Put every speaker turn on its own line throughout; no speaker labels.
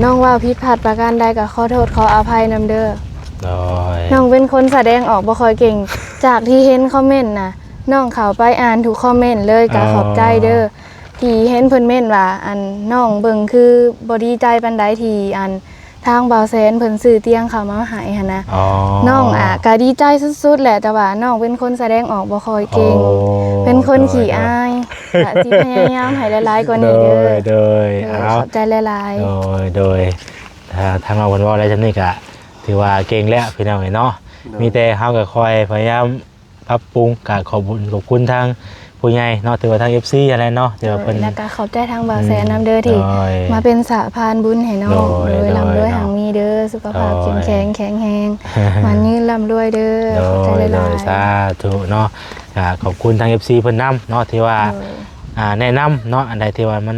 น้องว่าผิดพลาดประการใดก็ขอโทษขออภัยนำเด้อ
โดย
น้องเป็นคนแสดงออกบ่ค่อยเก่งจากที่เห็นคอมเมนต์น่ะน้องเข้าไปอ่านทุกคอมเมนต์เลยก็ขอบใจเด้อที่เห็นเพิ่นเม่นว่าอันน้องเบิ่งคือบ่ดีใจปานใดที่อันทางบ่าวแสนเพิ่นซื้อเตียงเข้ามาให้หั่นนะน้องก็ดีใจสุดๆแหละแต่ว่าน้องเป็นคนแสดงออกบ่ค่อยเก่งเป็นคนขี้อายก็สิพยายามให้หลายๆกว่านี้เด้อ
โดย
ขอบใจหลาย
ๆโดยทางเราเพิ่นว่าอะไรจังนี้ก็ถือว่าเก่งแล้วพี่น้องเนาะมีแต่เฮาก็คอยพยายามปรับปรุงก็ขอบคุณทางผู้ใหญ่เนาะถือว่าทาง FC อะไรเนาะเดี๋ยวเพิ่น
แล้วก็ขอบใจทางบ่าวแสนนำเด้อที่มาเป็นสะพานบุญให้น้องโดยร่ำรวยหังมีเด้อสุขภาพแข็งแรงมันยืนร่ำรวยเด้อขอบใจหลายๆ
สาธุเนาะขอบคุณทาง FC เพิ่นนำเนาะที่ว่าแนะนำเนาะอันใดที่ว่ามัน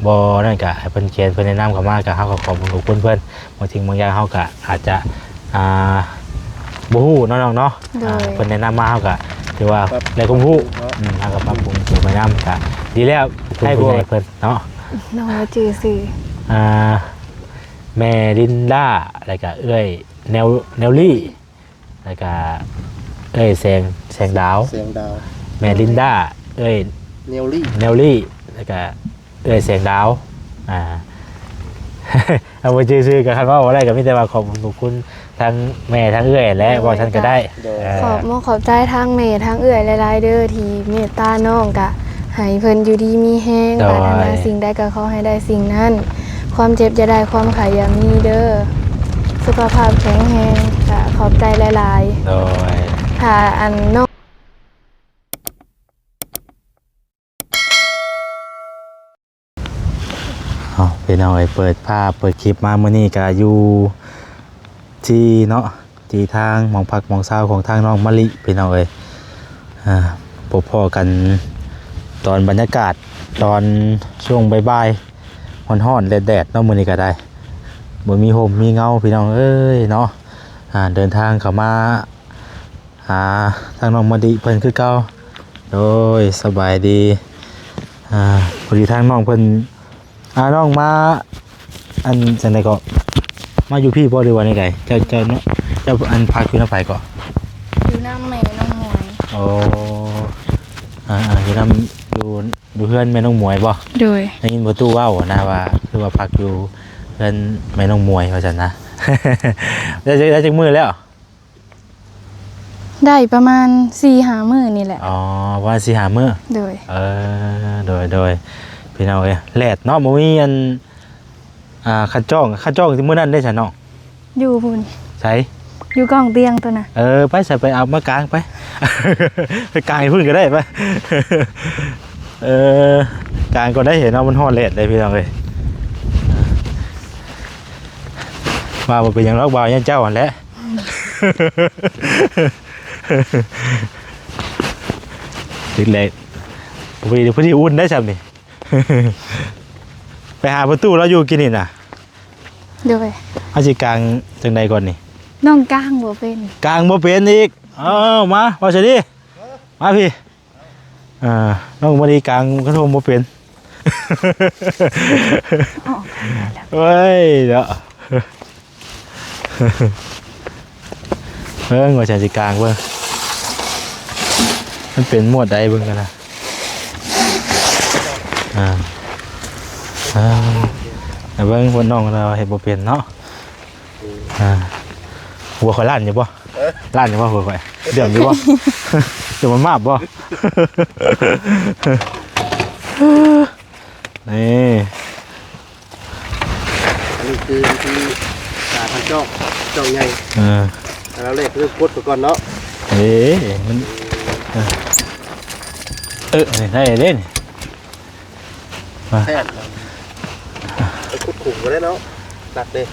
บ่นั่นก็ให้เพิ่นเขียนเพิ่นแนะนำเข้ามาก็เฮาก็ขอบคุณเพิ่นบางสิ่งบางอย่างเฮาก็อาจจะบ่ฮู้เนาะน้องเนาะเพิ่นแนะนำมาเฮาก็ถือว่าได้ความรู้เฮาก็ปรับปรุงตัวไปนำก็ดีแล้วให้ผู้ใหญ่เพิ่นเนาะ
น้องชื่อซื่อ
แม่ลินดาแล้วก็เอ้ยแนวลี่แล้วก็เอ้ยแสงดาวแม่ลินดาเอ้ยแนวลี่แล้วก็เอ้ยแสงดาวเอาไปชื่อๆกันครับว่าอะไรก็มีแต่ว่าขอบคุณทั้งแม่ทั้งเอื้อยและว่าฉันก็ได้
ขอบใจทางแม่ทางเอื้อยหลายๆเด้อที่เมตตาน้องกะให้เพิ่นอยู่ดีมีแห้งปรารถนาสิ่งใดก็ขอให้ได้สิ่งนั้นความเจ็บจะได้ความขายอย่ามีเด้อสุขภาพแข็งแรงกะขอบใจหลายๆถ้าอันน้อง
เป็นเอาไว้เปิดภาพเปิดคลิปมาเมื่อนี้ก็อยู่ที่เนาะที่ทางหมองพักหมองเศร้าของทางน้องมะลิเป็นเอาไว้พบพ่อกันตอนบรรยากาศตอนช่วงบ่ายๆร้อนๆแดดๆเนาะมื้อนี้ก็ได้บ่มีห่มมีเงาพี่น้องเอ้ยเนาะเดินทางเข้ามาหาทางน้องมะลิเพิ่นคือเก่าโดยสบายดีพอดีทางน้องเพิ่นน้องมาอันจังได๋ก็มาอยู่พี่บ่ได้ว่านี่ไดเจ้าเนาะเจ้าอันพักอยู่นำไผก็
อยู่นำแม่น้องหมวย
โอ้อยู่นำอยู่เฮือนแม่น้องหมวยบ่
โดย
ได้ยินประตูเว้านะว่าคือว่าพักอยู่เฮือนแม่น้องหมวยว่าซั่นนะได้จักมื้อแล้ว
ได้ประมาณ 4-5 มื้อนี่แหละ
ว่า 4-5 มื้อ
โดย
โดยพี่น้องเอ้ยแลดเนาะบ่มีอันคันจ้องที่มื้อนั้นได้ซะน้อง
อยู่พุ่น
ไส
อยู่กองเตียงตัวน่ะ
ไปใส่ไปเอามากางไปไปกางพุ่นก็ได้ไปกางก็ได้เห็นเนาะมันฮ้อนแลดเลยพี่น้องเอ้ยว่าบ่เป็นหยังหรอกบ่าวยันเจ้าหั่นแหละติดเลยพอดีอุ่นได้ซ้ํนี่ไปหาประตูแล้วอยู่กินนี่น่ะ
เดี๋ยวไป
เอาสิกลางจังใดก่อนนี่
น้องกลางบ่เป็น
กลางบ่เป็นอีกมาว่าสิดิมาพี่น้องบ่ได้กลางกระทงบ่เป็นเฮ้ยเด้อว่าฉันสิกลางเบิ่งมันเป็นหมวดใดเบิ่งกันนะแต่เบิ่งคนน้องเราเฮ็ดบ่เป็นเนาะหัวข่อยล้านอยู่บ่ล้านอยู่บ่หัวข่อยเดือดอยู่บ่เดี๋ยวมันมาบบ่นี่
คือที่ทางจ้องใหญ่แล้วเลขคือพุทธก่อนเนาะ
มันได้เล่น
มาแท้พุทธขู่ก็ได้เนาะตัดเลย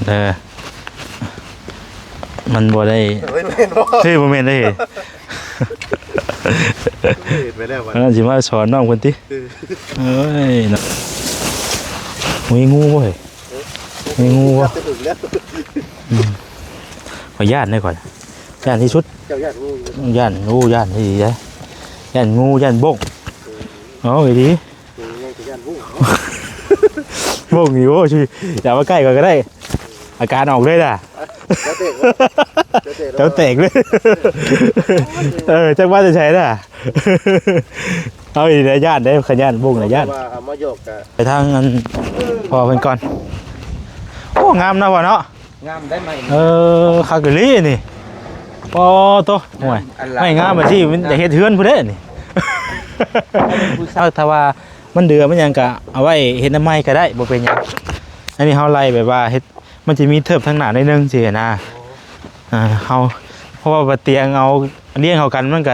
มันบ่ได้ที่บ่แม่นได้
ไปแล้ววัน
สิมาสอนน้องเพิ่นติเอ้ยน่ะมีงูบ่เฮ้ยมีงูบ่ขอญาตได้ก่อนญาตที่สุด
เจ้าญาติงู
ญาติงูญาติที่ได้ญาติงูญาติบกไอ้ดีบ พวกนี้โอ้ชิอย่ามาใกล้ก่อนก็ได้อาการออกเลยน่ะเจ้าเตกเลยจังว่าจะใช้น่ะเอาอีกระยะได้ขยันบุ้งระยะ
มาโยกกัน
ไปทางนั้นพอเพิ่นก่อนโอ้งามนะพ่อเนาะ
งามได้ไหม
คากะลี่นี่ปอโตห่วยไม่งามมาที่มันจะเฮ็ดเฮือนผู้ใดนี่ถ้าว่ามันเดือมันยังก็เอาไว้เฮ็ดน้ำไม้ก็ได้บ่เป็นหยังอันนี้เฮาไล่แบบว่าเฮ็ดมันจะมีเทิบทางหน้าหน่อยนึงสินะเฮาเพราะว่าเตียงเอาเลี้ยงเฮากันมันก็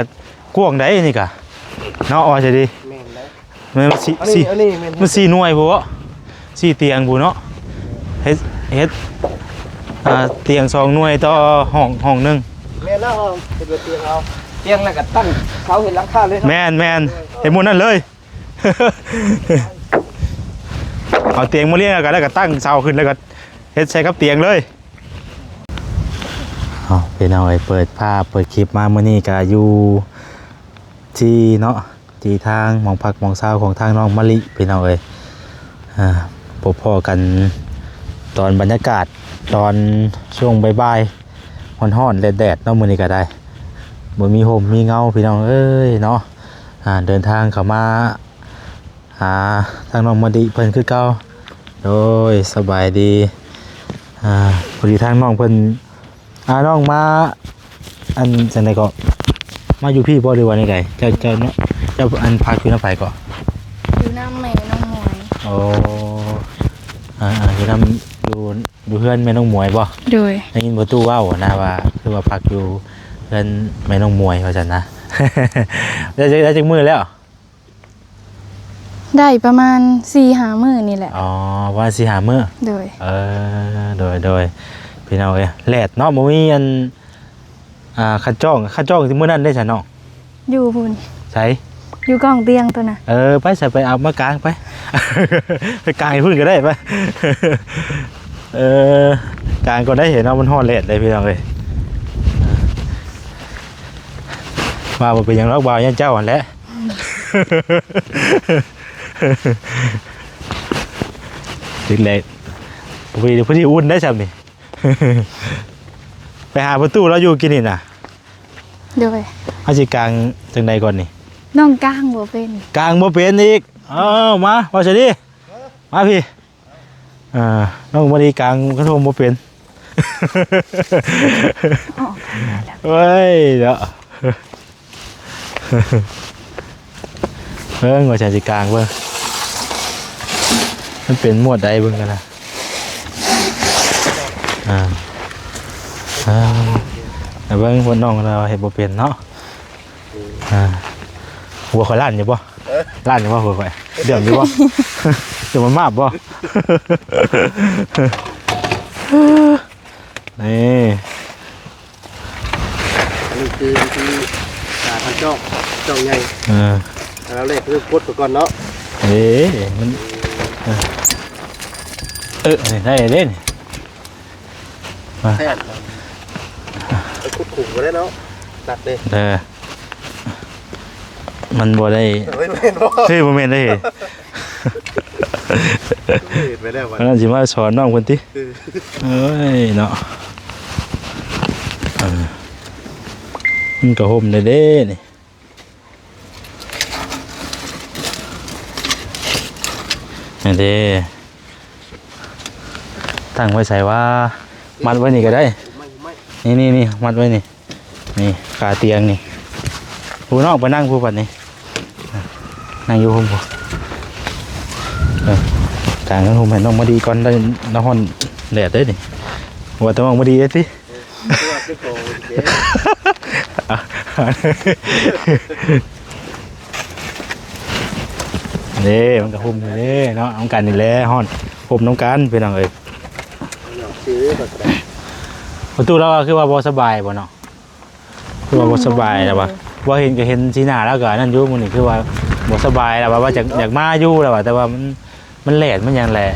กว้างได้นี่ก็เนาะว่าจะดีแม่นได้มัน4หน่วยบ่4เตียงบ่เนาะเฮ็ดเตียง2หน่วยต่อห้องนึง
แม่นแล้วเป็นเตียงเอาเตียงแล้วก็ตั้งเสาเห็นหลังคาเลย
แม่นเห็นหมดนั่นเลยเอาเตียงมาเลี้ยงกันแล้วก็ตั้งเสาขึ้นแล้วก็เฮ็ดใช้กับเตียงเลยเอาเป็นเอาไว้เปิดภาพเปิดคลิปมาเมื่อนี้ก็อยู่ที่เนาะที่ทางหมองพักหมองเช้าของทางน้องมะลิเป็นเอาไว้พบพ่อกันตอนบรรยากาศตอนช่วงบ่ายๆร้อนๆแดดๆเนาะมื้อนี้ก็ได้บ่มีห่มมีเงาพี่น้องเอ้ยเนาะเดินทางเข้ามาหาทางน้องมะลิเพิ่นคือเก่าโดยสบายดีพอดีทางน้องเพิ่นน้องมาอันจังได๋ก็มาอยู่พี่บ่หรือว่านี่ไงเจ้าเนาะเจ้าอันพักอยู่นำไผก็
อยู่น้ำแม่น้องหมวย
โอ้อยู่นำอยู่เฮือนแม่น้องหมวยบ่
โดย
ได้ยินประตูเว้านะว่าคือว่าพักอยู่เฮือนแม่น้องหมวยว่าซั่นนะ ได้จักมื้อแล้ว
ได้ประมาณ 4-5 มื้อนี่แหละ
อ๋อว่า4-5มื้อ
โดย
โดยพี่น้องเอ้ยแลดเนาะบ่มีอันคันจ้องที่มื้อนั้นได้ซั่นเนาะ
อยู่พุ่น
ใช่
อยู่กองเตียงตัวน่ะ
ไปใส่ไปเอามากางไป ไปกางให้พุ่นก็ได้ไป กางก็ได้เห็นเนาะมันฮ้อนแลดเลยพี่น้องเอ้ยว่าบ่เป็นหยังหรอกบ่าวยันเจ้าหั่นแหละติดเลยพอดีอุ่นได้ใช่ไหมไปหาประตูแล้วอยู่กินนี่น่ะ
เดี๋ยวไป
เอาสิกลางจังใดก่อนนี่
น้องกลางบ่เป็น
กลางบ่เป็นอีกมาว่าสิดิมาพี่น้องบ่ดีกลางกระทงบ่เป็นเฮ้ยเด้อว่าจะสิกลางเบิ่งมันเป็นหมวดใดเบิ่งกันนะแต่เบิ่งคนน้องเราเฮ็ดบ่เป็นเนาะหัวข่อยล้านอยู่บ่ล้านอยู่บ่หัวข่อยเดือดอยู่บ่เดี๋ยวมันมาบบ่นี่
คือที่ทางจ้องใหญ่แล้วเลขคือพุทธก่อนเนาะ
มันได้เล่น
แท้ไปขุดขุ่มก็ได้เนาะตัดเลย
มันบ่ได้ชื่อโมเมนต์ได้เหรอนั่นสิมาสอนน้องคนที่เอ้ยเนาะมันก็ห่มได้เด้นี่นี่เด้ตั้งไว้ใส่ว่ามัดไว้นี่ก็ได้นี่มัดไว้นี่ขาเตียงนี่ผู้นอกไปนั่งผู้ปัดนี่นั่งอยู่ห่มผู้กลางนั้นห่มเห็นน้องมาดีก่อนได้น้องฮอนแดดได้ดิว่าต้องมาดีได้สินี่มันก็ห่มนี่เนาะน้องกันนี่แหละฮอนห่มน้องกันเป็นยังไงประตูเราคือว่าบ่สบายบ่เนาะคือว่าบ่สบายแล้วว่าเห็นก็เห็นสีหน้าแล้วก็นั่นอยู่มื้อนี้คือว่าบ่สบายแล้วว่าอยากมาอยู่แล้วแต่ว่ามันแหลดมันยังแหละ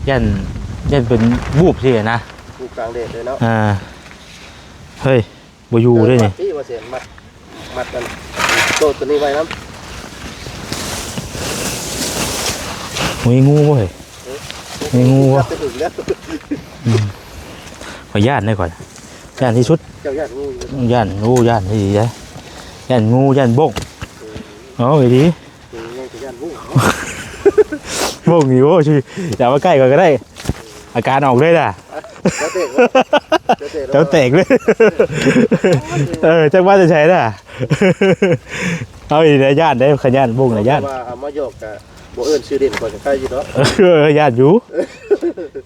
ยันเป็นบูบสินะ
บูบกลางแดดเลยเนาะ
เฮ้ยบ่อยู่ด้วยนี่
ที่ว่าเสียมัดกันโตตัวนี้ไว้นำ
มีงูบ่เฮ้ย มีงูบ่
จะถึงแล้ว
ขอญาตได้ก่อนญาตที่สุด
เจ้าญาติงูอยู่
ญาตงูญาตที่ดีเลยญาตงูญาตบกอ๋อไอ้ดี
ยังจะญาติงู
บกอยู่ชิอย่ามาใกล้ก่อนก็ได้อาการออกเลยนะ
แล้วเตะ
เจ้าเตกเลยจังว่าจะใช้น่ะเอาอีกนะญาติได้ขยันบกนะญาติ
ว่าเอามาโยกกับโบเอิญชื่อเด่นก่อนจะใกล้อยู่เนาะ
ญาติอยู่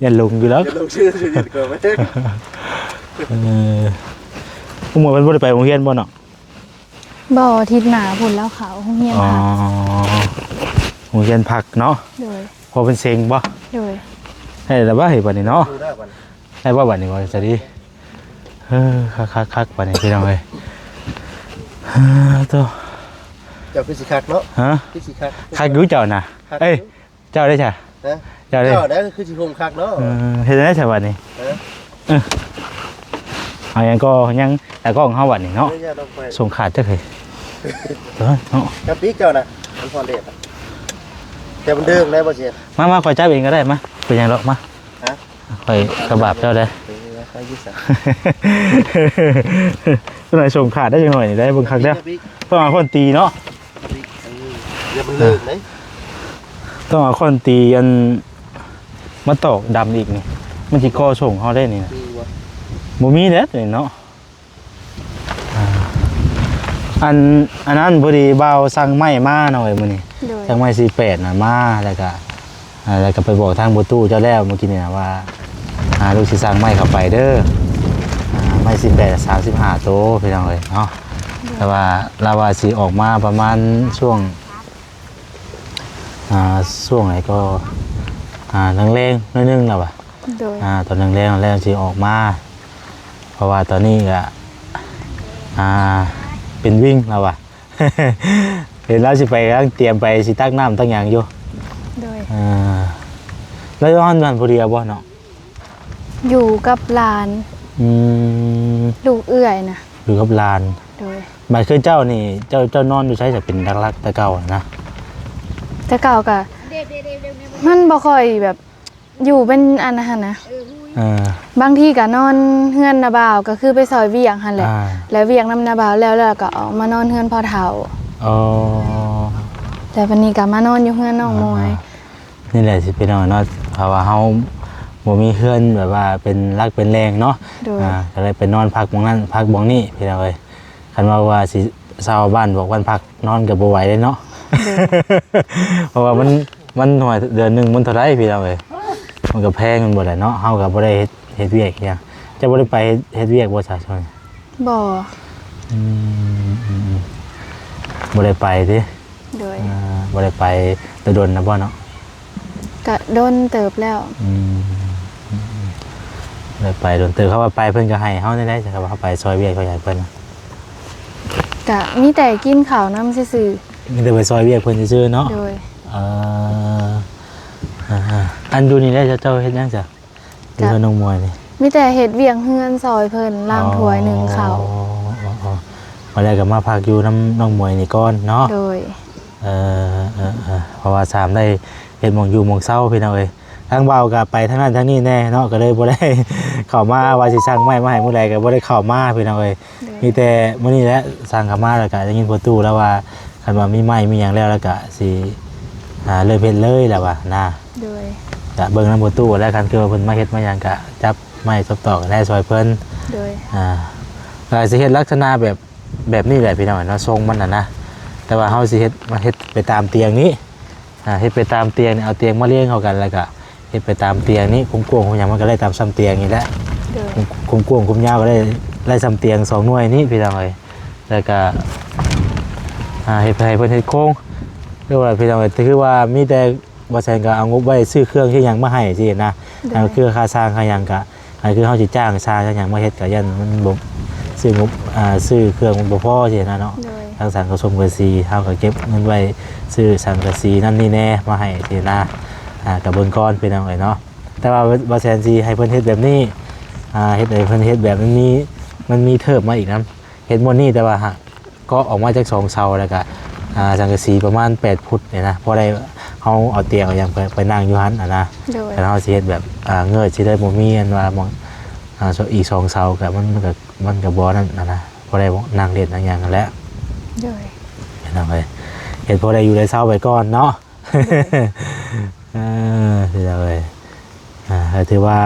ญาติลงอยู่แล้ว
จะลงชื่อเด่นก่อนไหม
พวกมันบ่ได้ไปโรงเรียนบ่เนาะ
บ่ทิศหนาพุ่นแล้วเขาโรงเรียน
อ๋อ
พัก
โรงเรียนผักเนาะ
โดย
พอเป็นเซ็งบ่
โดย
ให้แต่ว่าเห็นบัดนี้เนาะ
ดูได้ก่อน
ให้ว่าบัดนี้ว่าจะดีคักบัดนี้พี่น้องเอ้ยตัว
เจ้าคือสิคักเนาะ
ฮะ
คือสิคัก
คักอยู่เจ้าน่ะเอ้ยเจ้าได้จ้ะ
นะ
เจ้าได้
เจ้าได้คือสิโฮมคักเนาะ
เฮ็ดได้จ้ะบัดนี้เอายังก็ยังแต่ก็ของเฮาบัดนี้เนาะ
ญาติลงไป
ส่งขาดจักเลยเนาะ
กับปีกเจ้าน่ะมันพอเด็ดแต่มันเดิมได้บ่เสีย
มาข่อยจับเองก็ได้มาเป็นหยังหรอกมา
ฮะ
ข่อยกระบาบเจ้าได้
ไปยี่สิบ
ตัวไหนส่งขาดได้จังหน่อยนี่ได้เบิ่งคักเด้อต้องเอาคนตีเนาะ
เดี๋ยวมันเลิกไหม
ต้องเอาคนตีอันมาตอกดำอีกนี่มันสิก่อส่งเฮาได้นี่นะ
มีวะ
บ่มีเด้นี่เนาะอันนั้นพอดีบ่าวสั่งไม้มาหน่อยมื้อนี้
โดย
สั่งไม้48น่ะมาแล้วก็ไปบอกทางบ่ตู้เจ้าแล้วเมื่อกี้นี่นะว่าลูกสิสั่งไม้เข้าไปเด้อไม้18 35โตพี่น้องเอ้ยเนาะแต่ว่าเราว่าสิออกมาประมาณช่วงไหนก็แรงๆนิดนึงแล้วว่ะ
โดย
ตอนแรงสิออกมาเพราะว่าตอนนี้ก็เป็นวิ่งแล้วว่ะ เห็นแล้วสิไปกำลังเตรียมไปสิตักน้ำตั้งอย่างอยู่
โดย
แล้วย้อนวันพอดีบ่เนาะ
อยู่กับหลาน ลูกเอื้อยนะ
อยู่กับลาน
โดย
หมายคือเจ้านี่เจ้านอนอยู่ใช้จะเป็นรักๆแต่เก่านะ
แต่เก่ากะมันบ่ค่อยแบบอยู่เป็นอันนั้นนะ บางทีก็นอนเฮือนนาบ่าวก็คือไปซอยเวียงหั่นแหละแล้วเวียงน้ำนาบ่าวแล้วก็ออกมานอนเฮือนพ่อเฒ่า
อ๋อ
แต่วันนี้ก็มานอนอยู่เฮือนน้องมวย
นี่แหละสิเป็นเนาะเพราะว่าเฮาบ่มีเฮือนแบบว่าเป็นรักเป็นแรงเนาะ
โดย
ก็เลยไปนอนพักหม้องนั้นพักหม้องนี้พี่น้องเอ้ยคันว่าสิชาวบ้านบอกวันพักนอนก็บ่ไหวเลยเนาะ เพราะว่ามันหน่วยเดือนหนึงมันเท่าไหร่พี่น้องเอ้ยมันก็แพงมันบ่ได้เนาะเฮาก็บ่ได้เฮ็ดเวียกหยังจะบ่ได้ไปเฮ็ดเวียกบ่ซะช่วย
บ่
บ่ได้ไปติ
โดย
บ่ได้ไปแตะดนนะบ่เนาะ
ก็โดนเติบแล้ว
บ่ได้ไปโดนเตือนเขาว่าไปเพิ่นก็ให้เฮาได้จ้ะครับว่าเฮาไปซอยเวียกเขาอยากเพิ่น
ก็มีแต่กินข้าวน้ำซื่อ
มีแต่ไปซอยเวียกเพิ่นซื่อๆเนาะ
ๆโดย
อันดูนี่ได้เจ้าเฮ็ดหยังจ้ะดูน้องมวยนี่
มีแต่เฮ็ดเวียงเฮือนซอยเพิ่นล้างถ้วยนึ่งข้าว
วันแรกก็มาพักอยู่น้องมวยนี่ก่อนเนาะ
โดย
เพราะว่าสามได้เฮ็ดหม่องอยู่หม่องเช้าพี่น้องเอ้ยทางเบาก็ไปทางนั้นทางนี้แน่เนาะก็เลยบ่ได้ เข้ามาว่าสิสั่งไม้มาให้มื้อใดก็บ่ได้เข้ามาพี่น้องเอ้ยมีแต่มื้อนี้แหละสั่งเข้ามาแล้วก็ได้ยินประตูแล้วว่าคันว่ามีไม้มีหยังแล้วก็สิเริ่มเฮ็ดเลยแล้วว่านะ
โดย
จะเบิ่งนำประตูแล้วคันคือว่าเพิ่นมาเฮ็ดมาหยังก็จับไม้ซบตอกได้ซอยเพิ่น
โดย
ก็สิเฮ็ดลักษณะแบบนี้แหละพี่น้องเนาะทรงมันน่ะนะแต่ว่าเฮาสิเฮ็ดมาเฮ็ดไปตามเตียงนี้เฮ็ดไปตามเตียงนี่เอาเตียงมาเรียงเข้ากันแล้วก็เฮ็ดไปตามเตียงนี้กว้างๆของหยังมันก็ได้ตามซ้ำเตียงนี่แหละ
โดย
กว้างๆยาวก็ได้ซ้ำเตียง2หน่วยนี้พี่น้องเอ้ยแล้วก็เฮ็ดให้เพิ่นเฮ็ดโครงคือว่าพี่น้องเอ้ยคือว่ามีแต่บ่แซนก็เอางบไว้ซื้อเครื่องที่หยังมาให้สินะคือค่าสร้างค่าหยังก็คือเฮาสิจ้างสร้างหยังมาเฮ็ดก็ยันมันบ่ซื้องบซื้อเครื่องมันบ่พอสินะเนาะ
โดย
ทางสังกะสีเฮาก็เก็บเงินไว้ซื้อสังกะสีนั่นนี่แน่มาให้สินะกับเบิ่งก่อนพี่น้องเอ้ยเนาะแต่ว่าบ่แซนสิให้เพิ่นเฮ็ดแบบนี้เฮ็ดให้เพิ่นเฮ็ดแบบนี้มันมีเทิบมาอีกนำเฮ็ดหมดนี้แต่ว่าก็ออกมาจาก2เสาแล้วก็สังกะสีประมาณ8ฟุตเนี่ยนะพอได้ เอาเตียงเอาหยังไปนั่งอยู่หั่นนะ
โดย
แต่เฮาสิเฮ็ดแบบเงิดสิได้บ่มีอันว่าหมองอีก2เสาก็มันก็บ่นั่นนะบ่ได้นั่งเล่นนั่งหยังนั่นแหละ
โดย
เห็นไหมเห็นพอได้อยู่ได้เศร้าไปก่อนเนาะคือเลยถือว่า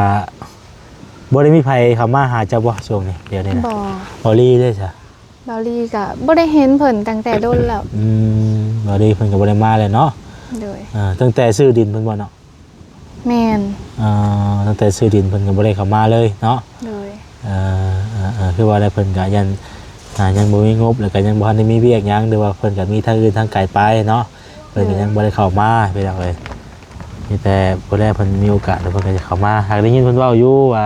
บ่ได้มีภัยเข้ามาหาเจ้าบ่ช่วงนี้เดี๋ยวนี้นะ
บ่
บอลี่ด้วยจ้ะ
เบาลีก็บ่ได้เห็นเพิ่นตั้งแต่โดนแล้ว
บอลี่เพิ่นก็บ่ได้มาเลยเนาะ
โดย
ตั้งแต่ซื้อดินเพิ่นบ่เนาะ
แม่น
ตั้งแต่ซื้อดินเพิ่นก็บ่ได้เข้ามาเลยเนาะ
โดย
คือว่าได้เพิ่นก็ยังบ่มีงบแล้วก็ยังบ่ทันได้มีเวียกหยังหรือว่าเพิ่นก็มีทางอื่นทางไกลไปเนาะเพิ่นก็ยังบ่ได้เข้ามาไปแล้วเลยมีแต่บ่ได้เพิ่นมีโอกาสแล้วเพิ่นก็จะเข้ามาหากได้ยินเพิ่นเว้าอยู่ว่า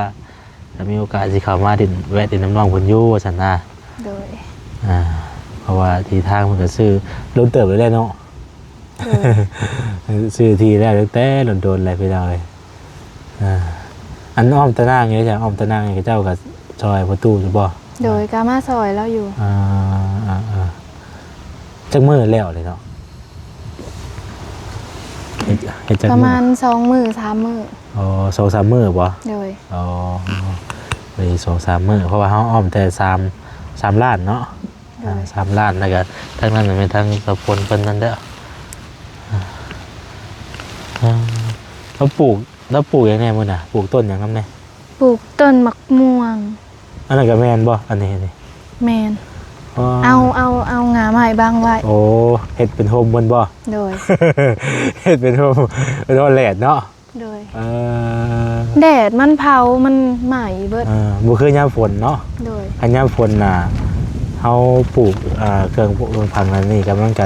ถ้ามีโอกาสสิเข้ามาดินแวะดินน้ำน้องเพิ่นอยู่ว่าซั่นนะ
โดย
เพราะว่าที่ทางเพิ่นก็ซื้อล้นเติบเลยแหละเนาะ
โดย
ซื้อที่แล้วตั้งแต่โดนๆอะไรไปแล้วเลยอันอ้อมตะนางนี่จ้ะอ้อมตะนางนี่เจ้าก็ซอยประตูอยู่บ่
โดยกามาซอยแล้วอยู่
จักมือแล้วเลยเนาะเฮ็ดจัก
ประ
มื
มาณ2 มื้อ 3 มื้อ
อ๋อ2-3มื้อบ่
โดย
อ๋อไป2-3มื้อเพราะว่าเฮาอ้อมแต่3ล้านเนาะ
โดย
3ล้านแล้วก็ทั้งนั้นเป็นทั้งสะพลเพิ่นนั่นเด้อแล้วปลูกยังไงมื้อน่ะปลูกต้นหยังนำแน่
ปลูกต้นมะม่วง
อันนั้นก็แม่นบ่อันนี้นี่
แม่น
อ๋อ
เอางาไม้บางไว้
โอ้เฮ็ดเป็นโฮมบนบ่
โดย
เฮ็ดเป็นโฮมแหลดเนาะ
โดย
เออ
แดดมันเผามันไหม้เบิด
บ่คือยามฝนเนาะ
โดย
อันยามฝนน่ะเฮาปลูกเครื่องปลูกผักอันนี้ก็มันก็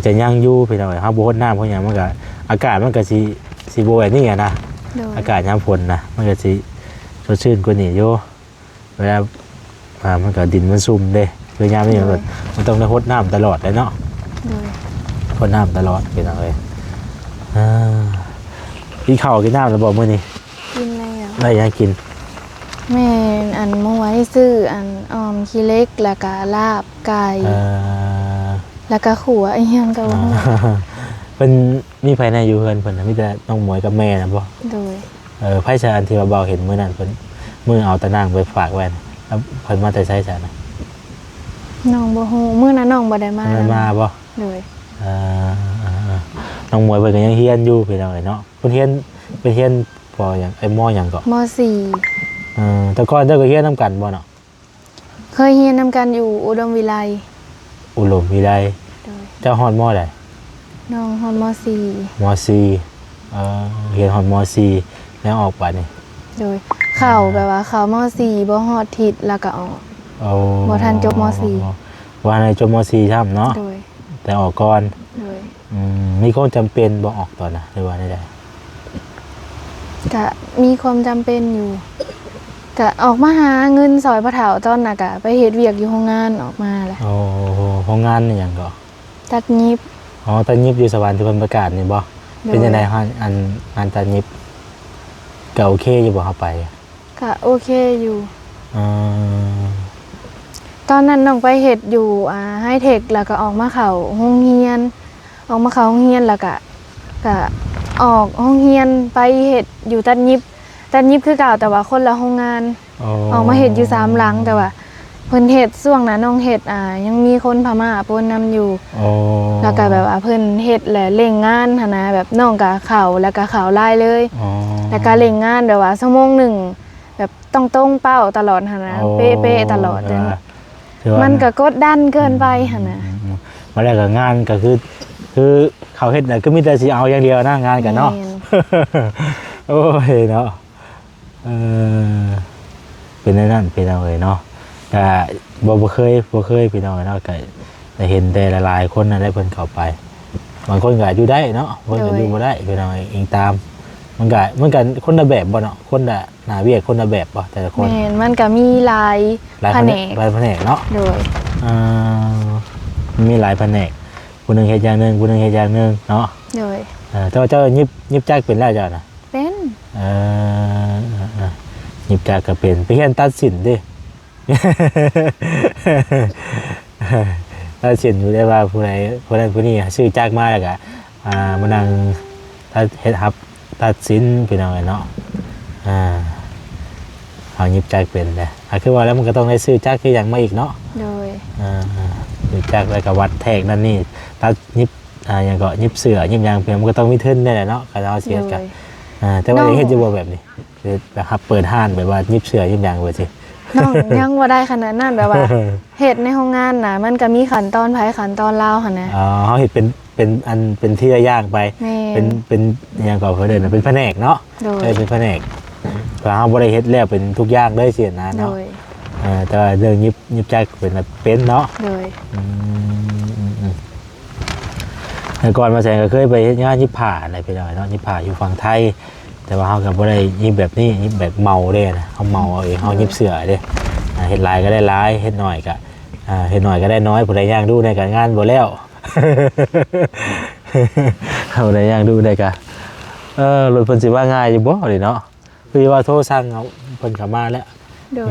จะยั่งอยู่พี่น้องเฮาบ่รดน้ำเพราะหยังมันก็อากาศมันก็สิบ่แบบนี้อะนะ
โดย
อากาศยามฝนนะมันก็สิสดชื่นกว่านี้อยู่เวลามันก็ดินมันซุ่มเด้คือยามนี้มันต้องได้รดน้ำตลอดเลยเนาะ
โดย
รดน้ำตลอดพี่น้องเอ้ยกินข้าวกินน้ำแล้วบ่มื้อนี้
กินแล้ว
ได้หยังกิน
แม่นอันเมื่อไว้ซื้ออันออมขี้เล็กแล้วก็ลาบไก่แล้วก็ขัวไอ้หยังก็บ่ฮู้
เป็นมีภายในอยู่เฮือนเพิ่นน่ะมีแต่น้องหมวยกับแม่น่ะบ่
โดย
ไผชาอันที่ว่าเบาเห็นมื้อนั้นเพิ่นมื้อเอาตะนางไปฝากไว้น่ะแล้วเพิ่นมาแต่ไสซะนะ
น้องบ่ฮู้มื้อนั้นน้องบ่ได้มา
เพิ่นมาบ่
โดย
น้องหมวยเพิ่นก็ยังเฮียนอยู่พี่น้องเอ้ยเนาะเพิ่นเฮียนพอหยังไอ้มอหยังก็
ม
แต่ก่อนเจ้าก็เฮียนนํกันบ่เนาะ
.4 เคยเรียนนำกันอยู่อุดมวิไล
อุดมวิไล
โดย
เจ้าฮอดมอใด
น้องฮอดม
ม4เรียนฮอดม4แล้วออกไปนี่
.4 โดยเข้าแบบว่าเข้าม.4 บ่ฮอดทิศแล้วก็ออก บ่ทันจบม.4
ว่าในจบม4ซ้ํเนาะ
โดย
แต่ออกก่อน
โดย
มีความจำเป็นบ่ออกตอนน่ะหรือว่าใด
ก็มีความจำเป็นอยู่ก็ออกมาหาเงินซอยพ่อเฒ่าตอนน่ะก็ไปเฮ็ดเวียกอยู่โรงงานออกมาแหละ
โอ้โหโรงงานนี่หยังก็
ตัดยิบ
ตัดยิบอยู่สวรรค์ที่เพิ่นประกาศนี่บ่เป็นจังได๋ฮะอันงานตัดยิบก็โอเคอยู่บ่เฮาไป
ก็โอเคอยู่
อืม
ตอนนั้นน้องไปเฮ็ดอยู่ไฮเทคแล้วก็ออกมาเข้าโรงเรียนออกมาเข้าโรงเรียนแล้วก็ออกโรงเรียนไปเฮ็ดอยู่ตัดยิบคือเก่าแต่ว่าคนละโรงงานออกมาเฮ็ดอยู่3หลังแต่ว่าเพิ่นเฮ็ดช่วงนั้นน้องเฮ็ดยังมีคนพม่าปนนำอยู่แล้วก็แบบว่าเพิ่นเฮ็ดและเร่งงานหั่นนะแบบน้องก็เข้าแล้วก็เข้าไล่เลยแล้วก็เร่งงานแบบว่าชั่วโมงหนึงแบบต้องตรงเป้าตลอดหั่นนะเป๊ะๆตลอดมันก็กดดันเกินไปหั่นน่ะ
มาแล้วก็งานก็คือเขาเฮ็ดน่ะก็มีแต่สิเอาอย่างเดียวนะงานกันเนาะ โอ้ยเนาะเป็นนั่นเป็นเอาเลยเนาะก็บ่เคยพี่น้องเนาะก็ได้เห็นแต่หลายๆคนน่ะได้เพิ่นเข้าไปบางคนก็อยู่ได้เนาะบางคนก็อยู่บ่ได้พี่น้องเองตามมันก็คนละแบบบ่เนาะคนละหน้าเวียกคนละแบบบ่แต่ละคน
แม่นมันก็มีหลายแผนก
หลายแผนกเนาะ
โดย
มีหลายแผนกผู้หนึงเฮ็ดอย่างนึงผู้หนึงเฮ็ดอย่างนึงเนาะ
โดย
เจ้ายิบจักเป็นแล้วเจ้าน่ะ
เป็น
ยิบจักก็เป็นไปเรียนตัดสินดิ ตัดสินอยู่ได้ว่าผู้ใดผู้นั้นผู้นี้ซื้อจักมาแล้วก็ มานั่งถ้าเฮ็ดครับตัดสินพี่น้องเนาะเอายิบจักเป็นเลยคือว่าแล้วมันก็ต้องได้ซื้อจักคืออย่างมาอีกเนาะ
โดย
ซื้อจักแล้วก็วัดแทกนั่นนี่ตัดยิบอย่างก็ยิบเสือยิบยางเพียงมันก็ต้องมีทึนได้แหละเนาะก็เอาเสียกันแต่ว่าเฮ็ดจะบ่แบบนี้คือแบบเปิดห้านแบบว่ายิบเสือยิบยางไปสิ
น้องยังบ่ได้ขนาดนั้นแบบว่าเฮ็ดในห้องงานน่ะมันก็มีขั้นตอนไผขั้นตอนลาวหั่นนะ
เฮาเฮ็ดเป็นอันเป็นที่ละอย่างไปเป็นอย่างก็เขาเดินเป็นแผนกเนาะเป็นแผนกเพราะเฮาบ่ได้เฮ็ดแล้วเป็นทุกอย่างเลยเสียนะเนาะแต่ว่าเรื่องยิบจักเป็นเนาะแต่ก่อนมาแสงก็เคยไปเฮ็ดงานยิบผ้าอะไรไปหน่อยเนาะยิบผ้าอยู่ฝั่งไทยแต่ว่าเฮาก็บ่ได้ยิบแบบนี้ยิบแบบเมาเด้นะเฮาเมาเอาเองเฮายิบเสือเด้เฮ็ดหลายก็ได้หลายเฮ็ดน้อยก็เฮ็ดน้อยก็ได้น้อยผู้ใดย่างดูในการงานบ่แล้วผู้ใดย่างดูได้ก็รถเพิ่นสิว่าง่ายอยู่บ่นี่เนาะคือว่าโทรสั่งเอาเพิ่นเข้ามาแล้ว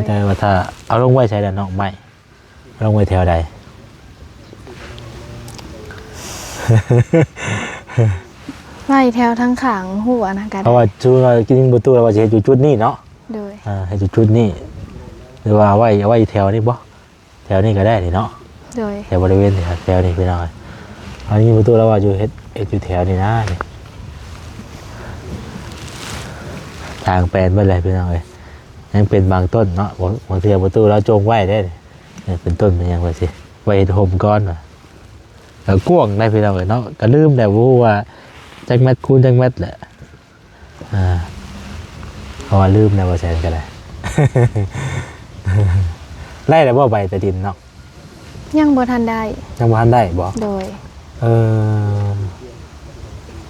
แต่ว่าถ้าเอาลงไว้ใช้ด้านนอกไม่ลงไว้แถวใด
ไว้แถวทั้งขางหัวนะกัน
เพราะว่าจุดกินประตูเราจะเห็นจุดนี้เนาะ
โดย
ให้จุดนี้หรือว่าไว้แถวนี้บ่แถวนี้ก็ได้เนาะ
โดย
แถวบริเวณนี้แถวนี้พี่น้อยอันนี้ประตูเราว่าอยู่เฮ็ดอยู่แถวนี้นะทางแปลนไปเลยพี่น้อยยังเป็นบางต้นเนาะบางทีประตูเราจงไว้ได้เป็นต้นเป็นยังไงสิไว้ห่มก้อนแล้วกวงได้พี่น้อยเนาะก็ลืมแต่ว่าจักแมทคูณจักแมทแหละเพราะว่าลืมแล้วว่าแซนก็ได้ไล่แล้วบ่ใบแต่ดินเนาะ
ยังบ่ทันได้
ยังบ่ทันได้บ่
โดย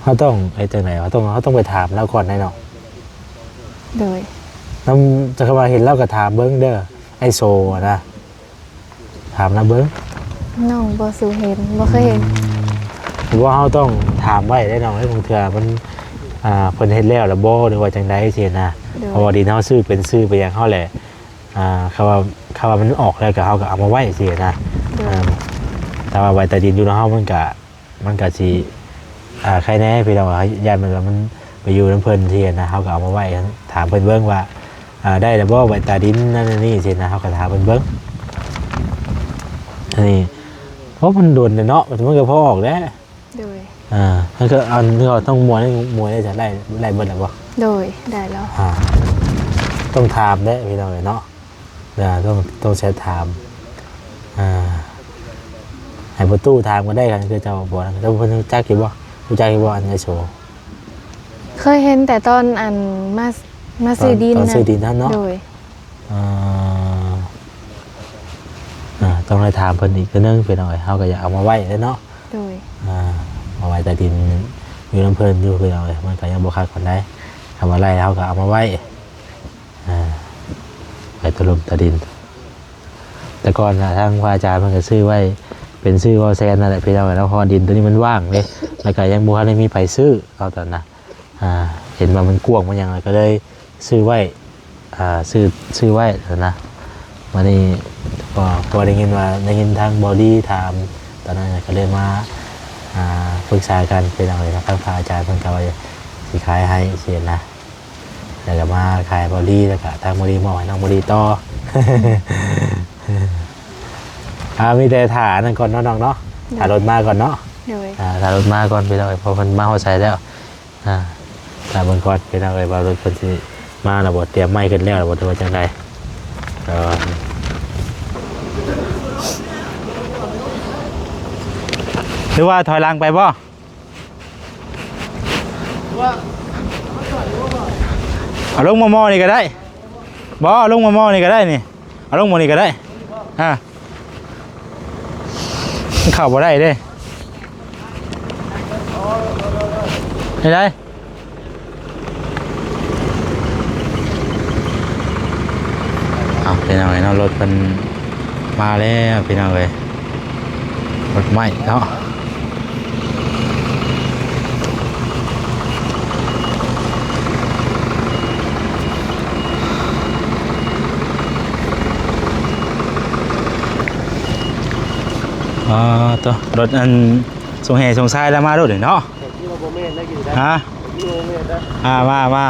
เขาต้องไอ้จังไหนเขาต้องไปถามแล้วก่อนได้เนาะ
โดย
น้ำจะเข้ามาเห็นแล้วก็ถามเบิ้งเด้อไอโซนะถามนะเบิ้ง
น้องบ่สูเห็นบ่เคยเห็น
ว่าเขาต้องถามไว้ได้น้องให้บางเทื่อมันเพิ่นเฮ็ดแล้วบ่หรือว่าจังได๋สินะเพราะว่าดินเฮาซื้อเป็นซื้อไปอย่างเฮาแหละเขาว่ามันออกแล้วก็เฮาก็เอามาไว้สินะแต่ว่าไว้แต่ดินอยู่เฮามันก็สิใครแน่พี่น้องญาติมันไปอยู่น้ำเพิ่นสินะเฮาก็เอามาไว้ถามเพิ่นเบิ่งว่าได้แล้วบ่ไว้ใต้ดินนั่นนี่สินะเฮาก็ถามเพิ่นเบิ่งอันนี้เพราะมันโดนเนาะมันก็พอออกแล้ว
โดย
มันก็เอาเนื้อต้องมวยได้จะได้เบิดแล้วบ่
โดยได้แล้ว
ต้องถามได้พี่น้องเนาะต้องใช้ถามให้ประตูถามก็ได้กันคือเจ้าบ่แล้วเพิ่นจักอยู่บ่รู้จักอยู่บ่อันไอโซ
เคยเห็นแต่ตอนอันมาซื้อดิน
นะซื้อดินนั่นเนาะ
โดย
ต้องไปถามเพิ่นอีกนึงพี่น้องเฮาก็อยากเอามาไว้เนาะ
โดย
เอาไว้แต่ดินอยู่น้ำเพลินอยู่คือเราเลยมันก็ยังบุคคลคนได้ทำอะไรเขาก็เอามาไว้ไปถล่มตะดินแต่ก่อนนะทางพระอาจารย์มันก็ซื้อไว้เป็นซื้อวอลแซนนั่นแหละพี่เราแล้วพอดินตัวนี้มันว่างเลยแล้วก็ยังบุคคลได้มีไผซื้อเอาตอนน่ะเห็นว่ามันกว้างมันยังไงก็เลยซื้อไว้ซื้อไว้นะวันนี้พอได้ยินทางบอดี้ถามตอนนั้นก็เลยมาปรึกษากันเป็นอะไรนะทางพระอาจารย์เพิ่นก็ว่าสิขายให้เสียนะแล้วก็มาขายบอดี้แล้วก็ทางบอดี้มอบให้น้องบอดี้ต่อมีแต่ถ่านั่นก่อนเนาะน้องเนาะถ่ารถมาก่อนเนาะถ่ารถมาก่อนไปเลยพอมันมาหัวใจแล้วถ่าบนก่อนไปเลยว่ารถคนที่มาแล้วบ่เตรียมไม้ขึ้นแล้วบ่ถือว่าจังไดหรือว่าถอยหลังไปบ่เอาลงมอนี่ก็ได้บ่เอาลงมอนี่ก็ได้นี่เอาลงมอนี่ก็ได้เข้าบ่ได้เด้ได้พี่น้องเนาะรถมันมาแล้วพี่น้องเลยรถใหม่เนาะตัวรถอันส่งแห่ส่งทรายแล้วมาด้วยเนาะ
ม่ได้กินได้
ฮะ
ยูเม่ได้
มา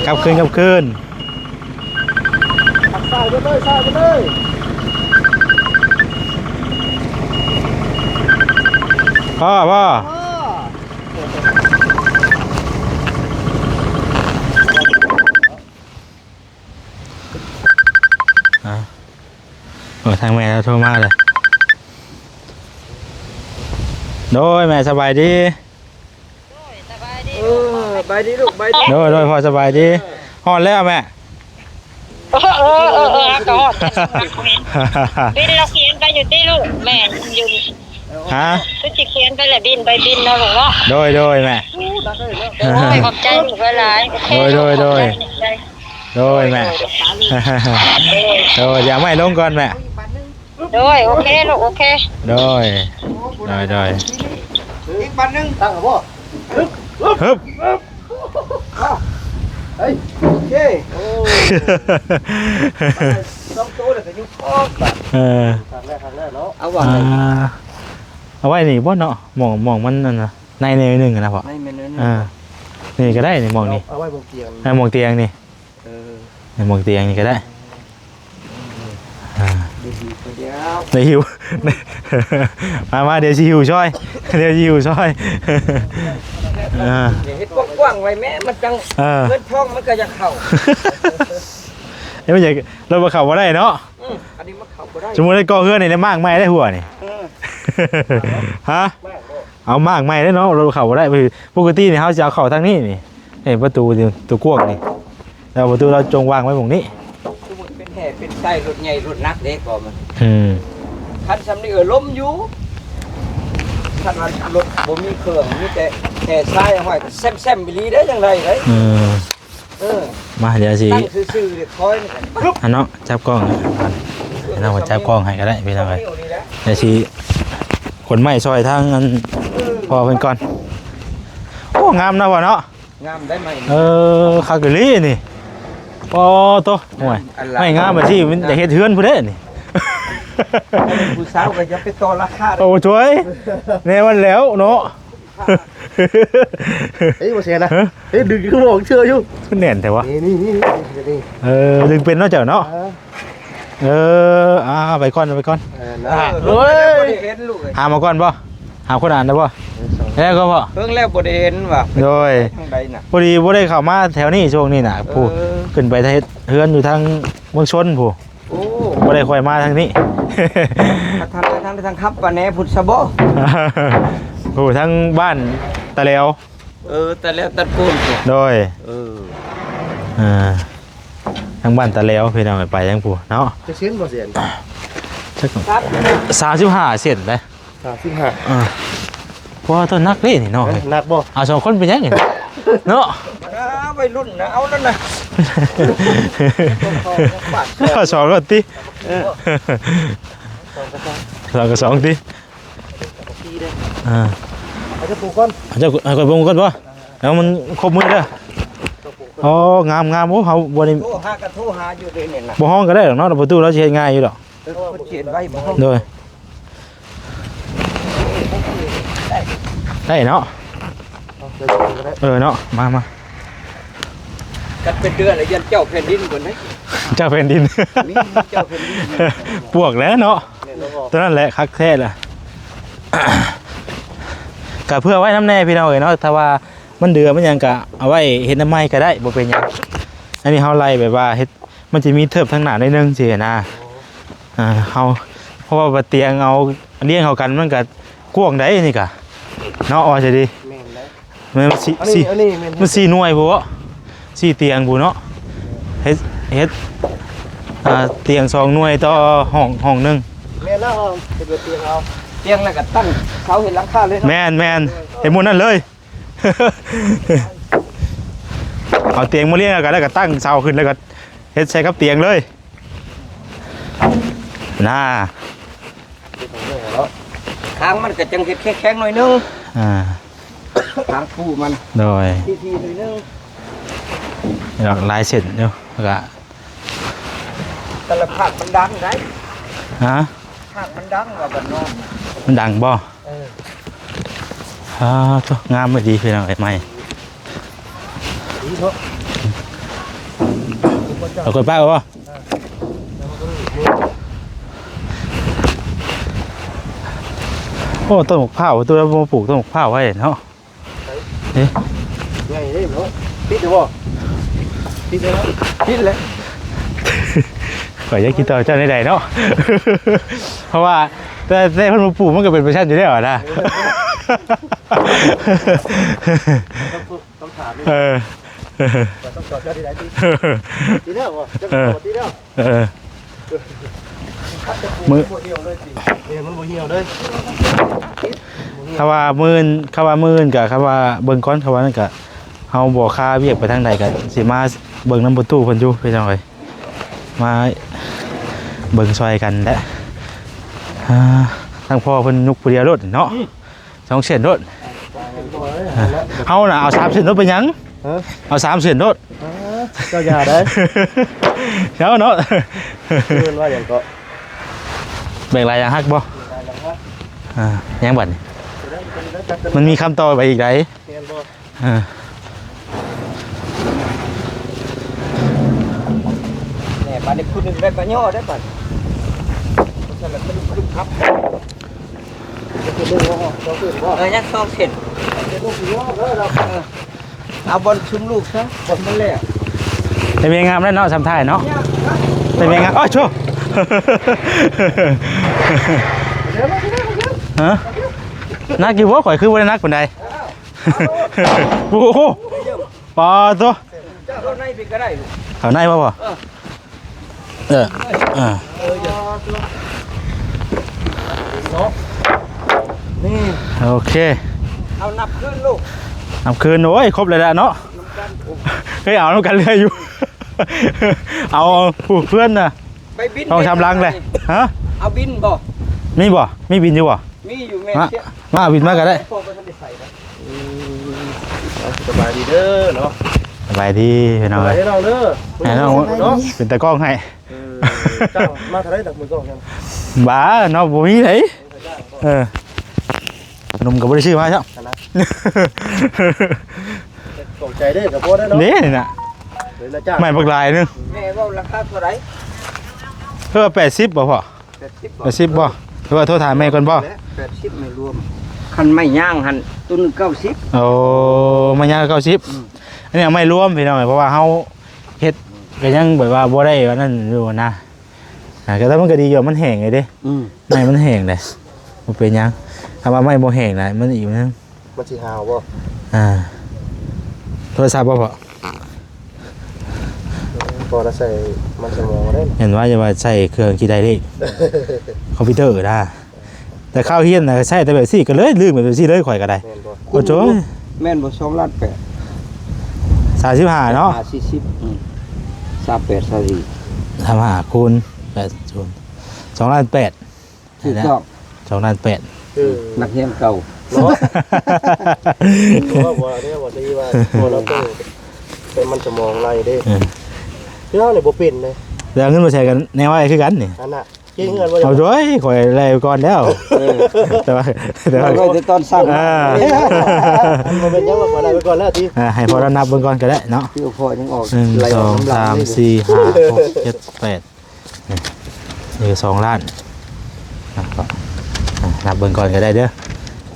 กลับคืน
หักซ้ายไปเลย
พ่อทางแม่เราโทรมาเลยโดยแม่สบายดี
ไปดีลูกไปดี
โดยพ่อสบายดีฮอดแล้วแม่
ก็ฮอดบินเราเขียนไปอยู่ที่ลูกแม่อยู่
ฮะ
คือจิเขียนไปแหละบินเนาะลูกเนาะ
โดยแม่
โอ้ยขอบใจลูกหลายโอเค
โดยแม่โดยอย่าไม่ลงก่อนแม่
โดยโอเคลูกโอเค
โดย
อีกปันนึงตั้งกับพ่อ
ฮึบ
เฮ้ยโอเคโอ้ต้องโตเลยแต่ยุบออก
เออ
ทางแรกเนาะเอา
เอาไว้นี่บ่เนาะหมองมันนั่นน่ะในหนึ่งนะพ่อ
ไม่เมน
นี่ก็ได้นี่หมองนี่
เอาไว้บนเตียง
หมองเตียงนี่หมองเตียงนี่ก็ได้
เดี๋ยว
ในหิวมาเดี๋ยวชิวช่วยเดี๋ยวชิวช่วย
เฮ็ดกว้างๆไว้แม่มันจังเงินทองมันก็จะเข้า
เอ้ยไม่ใช่เราบ่เข้าบ่ได้เนาะ
อันนี้มันเข้าบ่ได้
สมมุติได้ก่อเฮือนนี่ได้มากไม้ได้หัวนี่ฮะเอามากไม้ได้เนาะเราเข้าบ่ได้ปกตินี่เฮาจะเอาเข้าทางนี้นี่ประตูตัวกว้างนี่แล้วประตูเราจงวางไว้ตรงนี้
สมมุติเป็นแห่เป็นไส้รถใหญ่รถนักเด็กก็มัน คันสำนีล้มอยู่คันรถบ่มีเครื่องมีแต่แห่ทรายห้อยแซมๆไปลีได้จังไดเด้
มาเดี๋ยวสิ
ตั้งซื่อๆเดี๋ยวคอยปึ๊บ
อันเนาะจับกล้องเราจับกล้องให้ก็ได้พี่น้องเอ้ยเดี๋ยวสิขนไม้ซอยทางอันพอเพิ่นก่อนโอ้งามนะพ่อเนาะ
งามได้ไหม
คากะลีนี่โอ้โตห่วยไม่งามแบบที่มันอยากเฮ็ดเฮือนผู้ใดนี่
ผู้สาวก็จะไปต่อราคา
โอ้ช่วยแน่วันแล้วเนาะ
เฮ้ยบ่เสียนะเฮ้ยดึงขึ้นบอกเชื่ออยู่
ขึ้นแน่นแต่ว่า
นี่
ดึงเป็นเนาะเจ้าเนาะไปก่อนเฮ้ย
เห็นลูก
หามาก่อนบ่หาคนอ่านได้บ่แล้วก็บ่
เพิ่งแล้วบ่ได้เห็นว่ะ
โดย
ทางใดน่ะ
พอดีบ่ได้เข้ามาแถวนี้ช่วงนี้น่ะผู้ขึ้นไปเฮือนอยู่ทางเมืองชนผู้
โอ้
บ่ได้ค่อยมาทางนี้
ทางครับปะแหนพุทธบ่
โอ้ทั้งบ้านตะเลว
แต่แล้วตัดปูน
โดยทั้งบ้านตะเลวพี่น้องไปทั้งผู้เนาะ
จะเส้นบ่เสียน
35เซนเลย เพราะว่าต้นนักเล่นนี่เนาะ
หนักบ่
เอา2คนเป็นยังไงเนาะ
วัยรุ่นนะเอานั่นน่ะ
สองรถติสองติ
เอาจะปลูกก่อน
จะเอาไปปรุงก่อนป่ะแล้วมันครบมือเด้ออ๋องามโอ้เขาบ่ได้
โทรหากระโทรหาอยู่เด้นี่น่ะ
บ่ห้องก็ได้หรอกเนาะประตูเราสิเฮ็ดง่ายอยู่ดอก
เขียนไว้บ่
โดยได้เนาะเนาะมา
กันเป็นเดือนแล้วยันเจ้าแผ่นดินก่อนนะ
เจ้าแผ่นดิน
มีเจ้าแผ่นดิน
ปวกแล้วเนาะตัวนั้นแหละคักแท้ล่ะก็เพื่อไว้น้ำแน่พี่น้องเอ้ยเนาะถ้าว่ามันเดือมันยังก็เอาไว้เฮ็ดน้ำไม้ก็ได้บ่เป็นหยังอันนี้เฮาไล่แบบว่าเฮ็ดมันจะมีเทิบทางหน้าหน่อยนึงสินะเฮาเพราะว่าเตียงเอาเลี้ยงเขากันมันก็กว้างได้นี่ก็เนาะว่าสิดี
แม่นแล้ว
มันมัน4หน่วยบ่4เตียงบ่เนาะเฮ็ดเตียง2หน่วยต่อห้องนึง
แม่นแล้วเป็นเตียงเอาเตียงแล้วก็ตั้งเสาเห็นหลังคาเลย
แม่นเห็นหมดนั่นเลย เอาเตียงมาเรียงกันแล้วก็ตั้งเสาขึ้นแล้วก็เฮ็ดใช้กับเตียงเลยน่า
ค้างมันก็จังเฮ็ดแข็งๆหน่อยนึง ค้างปูมัน
โดย
ทีหน่อยนึง
ดอกลายเสร็จเนาะแล้วก็
แต่ละภาคมันดังได้
ฮะ
ภาคมันดังกว่าบ้านนอก
มันดังบ่ ตัวงามไม่ดีพี่น้องไอ้ไม้เอาคนป้าเอาป่ะโอ้ต้นหมกเผาวตัวเราปลูกต้นหมกเผาวไว้เนาะเอ๊ะ
ไงนี่เนาะปิดหรือบ่ปิดแล้วปิดแล้ว
ข่อยจะกินต่อเจ้าใดๆเนาะ เพราะว่าแต่เพิ่นมาปลูกมันก็เป็นประชันอยู่แล้วนะ
ต้องถาม
เออ
ต้องตอบเจ้าที่ไหนที่แล้วบ่จะตอบที่แล้ว
มือ
เหี่ยวเลยสิมันบ่เหี่ยวเลย
คำว่ามื่นกับคำว่าเบิ่งก้อนคำว่านั่นก็เฮาบ่ค่าเวียกไปทางใดก็สิมาเบิ่งน้ำประตูเพิ่นอยู่พี่น้องเอ้ยมาเบิ่งซอยกันแหละทางพ่อเพิ่นยุกผู้เดียวรถเนาะ2เส้นรถเฮาน่ะเอา3เส้นรถไปหยังเอา3เส้นรถ
เจ้าอย่าได้
เช้าเนาะ
เพิ่นว่าหยังก็
แบ่งลายยางฮักบ่ยังบัดนี่มันมีคำต่อไปอีกได
เนี่ยบัดนี้คุณนึงได้ปะย่อได้บัดเพราะฉะนั้นมันคึกคับยัง2เส้นเอาบอลชุมลูกซะบอลมันแหละ
เป็นเมียงามแล้วเนาะทำท่ายเนาะเป็นเมียงามโอ้ยโชว์ฮะนักกี่วัวข่อยคือวันนักคนใดโอ้โหปอตัว
เข้าในไปก็ได้ลูก
เขาในป่ะ
นี่
โอเค
เอานับขึ้นลูก
นำคืนโอ้ยครบเลยแล้วเนาะเฮ้ยเอาแล้วกันเรืออยู่ เอาเพื่อนน่ะ
ไปบิน
ต้องทำรังเลยฮะ
เอาบินบ่
มีบ่มีบินอยู่บ่
มีอยู่แม่เสีย
มาบินมาก็ได้
พ่อก็ทันได้ใส่นะสบายดีเด้อเนาะ
สบายดีพี่น้อง
สบายดีน้องเด้อ
แหน่น้องเนาะเป็นตะกล้องให้
จ้างมาเท่าไรตักมือกล้องกัน
บ้าเนาะบ่มีไหนขนมก็บ่ได้ซื้อมาครับ
ตกใจเด้อกับพ่อได้เนาะ
นี่น่ะ
เลยละจ้าง
ไม่บักลายนึง
แม่ว่าราคาเท่าไหร่
เพิ่น80บ่พ่อ 80บ่หรือว่าโทรถามแม่ก่อนบ่
80ไม่รวมคันไม่ย่างหันตัวนึง90
โอ้มันยัง90อันนี้ไม่รวมพี่น้องเพราะว่าเฮาเฮ็ดก็ยังแบบว่าบ่ได้ว่านั่นอยู่นะก็แต่มันก็ดีอยู่มันแห้งไงเด้ไม่มันแห้งเลยบ่เป็นหยังถ้าว่าไม่บ่แห้งน่ะมันอีกนึง
มันสิหาวบ่
โทรศัพท์บ่พ่อ
พอละใส่มันสมองได้
เห็นว่าจะว่าใช้เครื่องคิดได้เลขคอมพิวเตอร์นะแต่ข้าวเฮียนน่ะใช้แต่แบบซี่ก็เลยลืมแบบซี่เลยข่อยก็ได้
แม่นบ่
โอ้โจ
แม่นบ่2ล้าน8
35เนาะ
40 38 44
35คูณ8 2ล้าน8
ถูกต้อง
2ล้าน8
นักเรียนเก่า
เนาะว่าเนี่ยว่าที่ว่าตัวเราต้องเป็นมันสมองไรเด้คือเราเนี่ยบ่เป็นเลย
แล้วเงินมาใช้กันแนวอะไรคือกันนี่
อันน่ะเก่งเงินว่า
เอาด้วยข่อยไล่ก่อนแล้วแต่ว่า
เราได้ตอนสร้าง
มันเป็นยังว่าก่อนไปก่อนแล้วที
ให้พอเรานับเบิ่งก่อนก็ได้เนาะ
ที่พอยังออก
1 2 3 4 5 6 7 8นี่2ล้านนะครับนับเบิ่งก่อนก็ได้เด้อ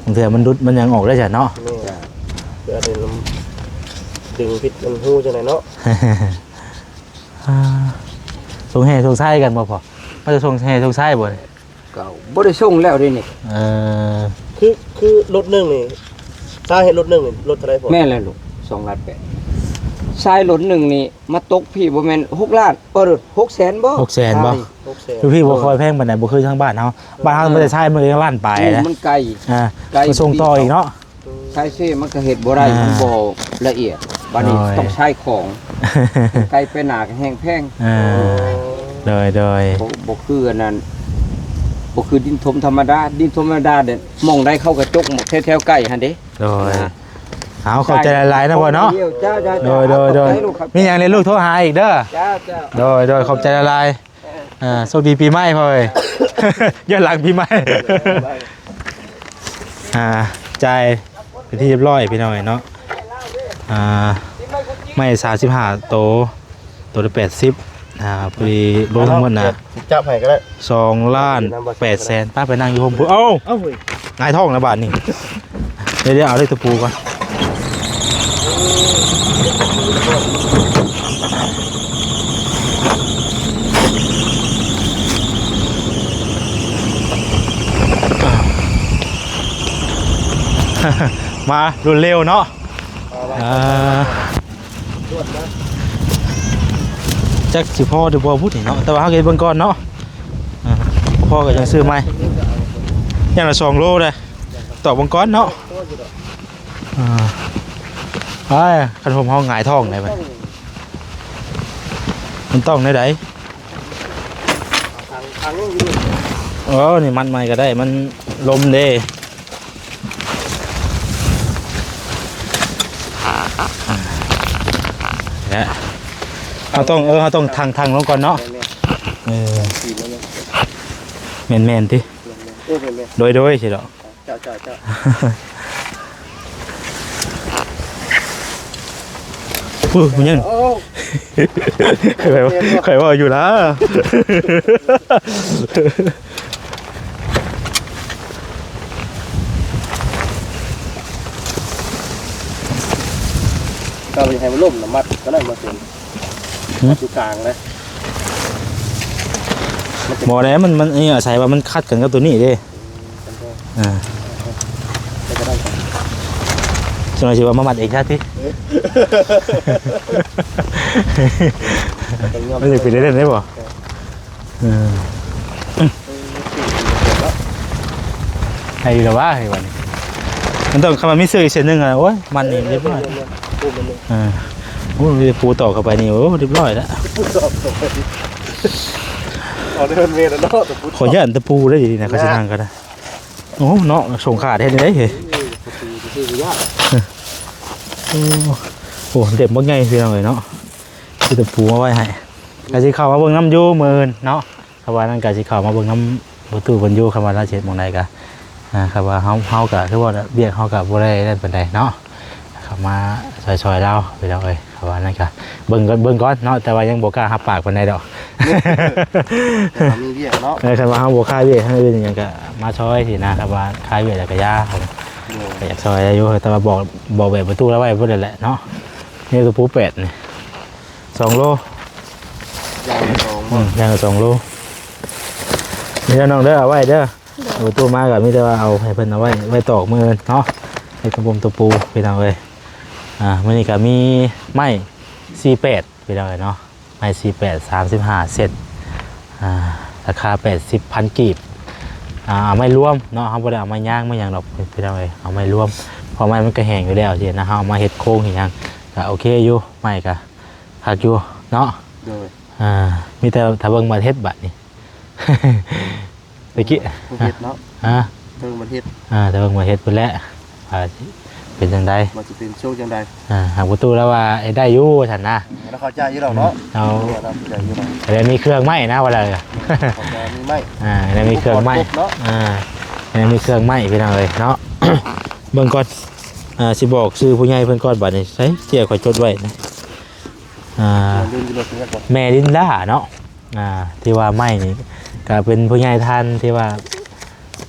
บางทีมันดุดมันยังออกได้จ้ะเนาะ
นี่เดี๋ยวนี้ดึงพิษมันหูจังไหนเนาะ
ส่งแห่ส่งไส้กันบ่พอมันจะส่งแห่ส่งไส้บ่
เก่าบ่ได้ส่งแล้วดินี่
คือรถหนึ่งนี่สาเหตุรถหนึ่งนี่รถอะไรผม
แม่เลยลูก2ล้าน8ชายหล่นหนึ่งนี่มาตกพี่บ่แม่น6ล้าน600,000บ่
600,000บ่คือพี่บ่ค่อยแพงปานใดบ่คือทางบ้านเฮาบ้านเฮามันจะใช้มันยังล้านปลายนะ
มันไกล
มาส่งต่ออีกเนาะ
ใช้ซิมันก็เฮ็ดบ่ได้มันบ่ละเอียดบัดนี้ต้องใช้ของไกลไปหนาก็แห้งแพง
โดย
บ่คืออันนั้นบ่คือดินถมธรรมดาดินธรรมดาเด้มองได้เข้ากระจกหมกแถวๆใกล้หั่นเด้
โดยเอาขอบใจหลายๆนะพ่อเนาะ
จ้า
โดยมีอย่างในลูกโทรหาอีกเด้อ
จ้า
โดยขอบใจหลายโชคดีปีใหม่พ่อเอ้ย ย้อนหลังปีใหม่ใจ เป็นที่เรียบร้อยพี่น้องเนาะไม่35ตัวละ80พอดีรวมทั้งหมดนะ
จับให้ก็ได้
2,800,000ป้าไปนั่งอยู่ผมพูดเอ้าหงายท้องแล้วบาทนี่เดี๋ยวเอาเลยตะปูก่อนมารุนเร็วเนาะจักสิพ่อเดี๋ยวพ่อพูดเนาะแต่ว่าเขาเก็บเบิ่งก่อนเนาะพ่อก็ยังซื้อไหมอย่างละ2 โลเลยต่อเบิ่งก่อนเนาะไอ้คันผมห้องหงายท้องได้ไหมมันต้องได้ไหนนี่มันใหม่ก็ได้มันลมเด้เขาต้องทางลงก่อนเนาะแมนที่โดยใช่หรอ
เจ้า
มันยังใครว่าอยู่นะ
ก็ไปให้มันล่มน้ำมัดก็ได้มาเป็นอยู่กลางเลย
หมอแล้วมันนี่ใส่ว่ามันคัดกันกับตัวนี้ดิจังหวะที่ว่ามามัดเองใช่ไหมไม่ได้ไปเล่นได้ป่ะให้หรือว่าให้วันนี้มันต้องคำว่ามิสเตอร์อีกเส้นหนึ่งอ่ะโอ้ยมันนี่เรียบร้อยโอ้ยปูต่อเข้าไปนี่โอ้เรียบร้อยแล้วขอยันตะปูได้ดีนะเขาจะนั่งก็ได้โอ้เนาะส่งขาดให้ได้เหรอโอ้เด็บมากไงพี่น้องเลยเนาะที่ตะปูมาไว้ให้กาจิข่าวมาเบิ่งน้ำยูเมินเนาะคำว่านั่นกาจิข่าวมาเบิ่งน้ำประตูบนยูคำว่าราชเชษมองใดกันคำว่าเฮากะคือว่าเบี้ยเฮากะบ่ได้เล่นเป็นใดเนาะคำมาซอยๆเราไปแล้วเลยคำว่านั่นกะเบิ่งก่อนเนาะแต่ว่ายังบ่กล้าหับปากเป็นใดดอก
มีเบี้ยเนาะ
คำว่าเฮาบ่ค่ายเบี้ยให้อื่นอย่างก็มาซอยสินะคำว่าค่ายเบี้ยแล้วก็ยาก็อยากซอยอายุแต่ว่าบอกแบบประตูแล้วไว้เพื่อนแหละเนาะนี่ตัวปูเป็ดนี่2 โลย่างละ2 โลนี่น้องเด้อเอาไว้เด้อประตูมากับมิแต่ว่าเอาให้เพิ่นเอาไว้ตอกมือเนาะให้กระผมตัวปูไปทางเลยมื่อนี้ก็มีไม้48ไปทางเลยเนาะไม้48 35 เซตราคา80,000 กีบไม่รวมเนาะเขาบ่ได้เอามาย่างไม่อย่างดอกไปทำไมเอาไม่รวมเพราะไม้มันก็แห้งอยู่แล้วสินะเขาเอามาเฮ็ดโค้งอย่างก็โอเคอยู่ไม่ก็หักอยู่เนาะมีแต่ถ้าเบิ่งมาเฮ็ดบัดนี่ตะกี้
เฮ็ดเนาะเบิ่งมาเฮ็ด
ถ้าเบิ่งมาเฮ็ดพุ่นแหละเป็นจังได๋
มันสิเป็นโชคจังได๋
หาประตูแล้วว่าได้อยู่ซั่นนะ
แล้วเข้าใจอยู่ดอกเนาะ
เอาแล้วมีเครื่องไม้นะว่าแล้ว
มีไม้
แล้วมีเครื่องไม้แล้วมีเครื่องไม้พี่น้องเอ้ยเนาะเบิ่งก่อนสิบอกชื่อผู้ใหญ่เพิ่นก่อนบัดนี้ใช้เจียข่อยจดไว้นะแม่ลินดาเนาะที่ว่าไม้นี่ก็เป็นผู้ใหญ่ท่านที่ว่า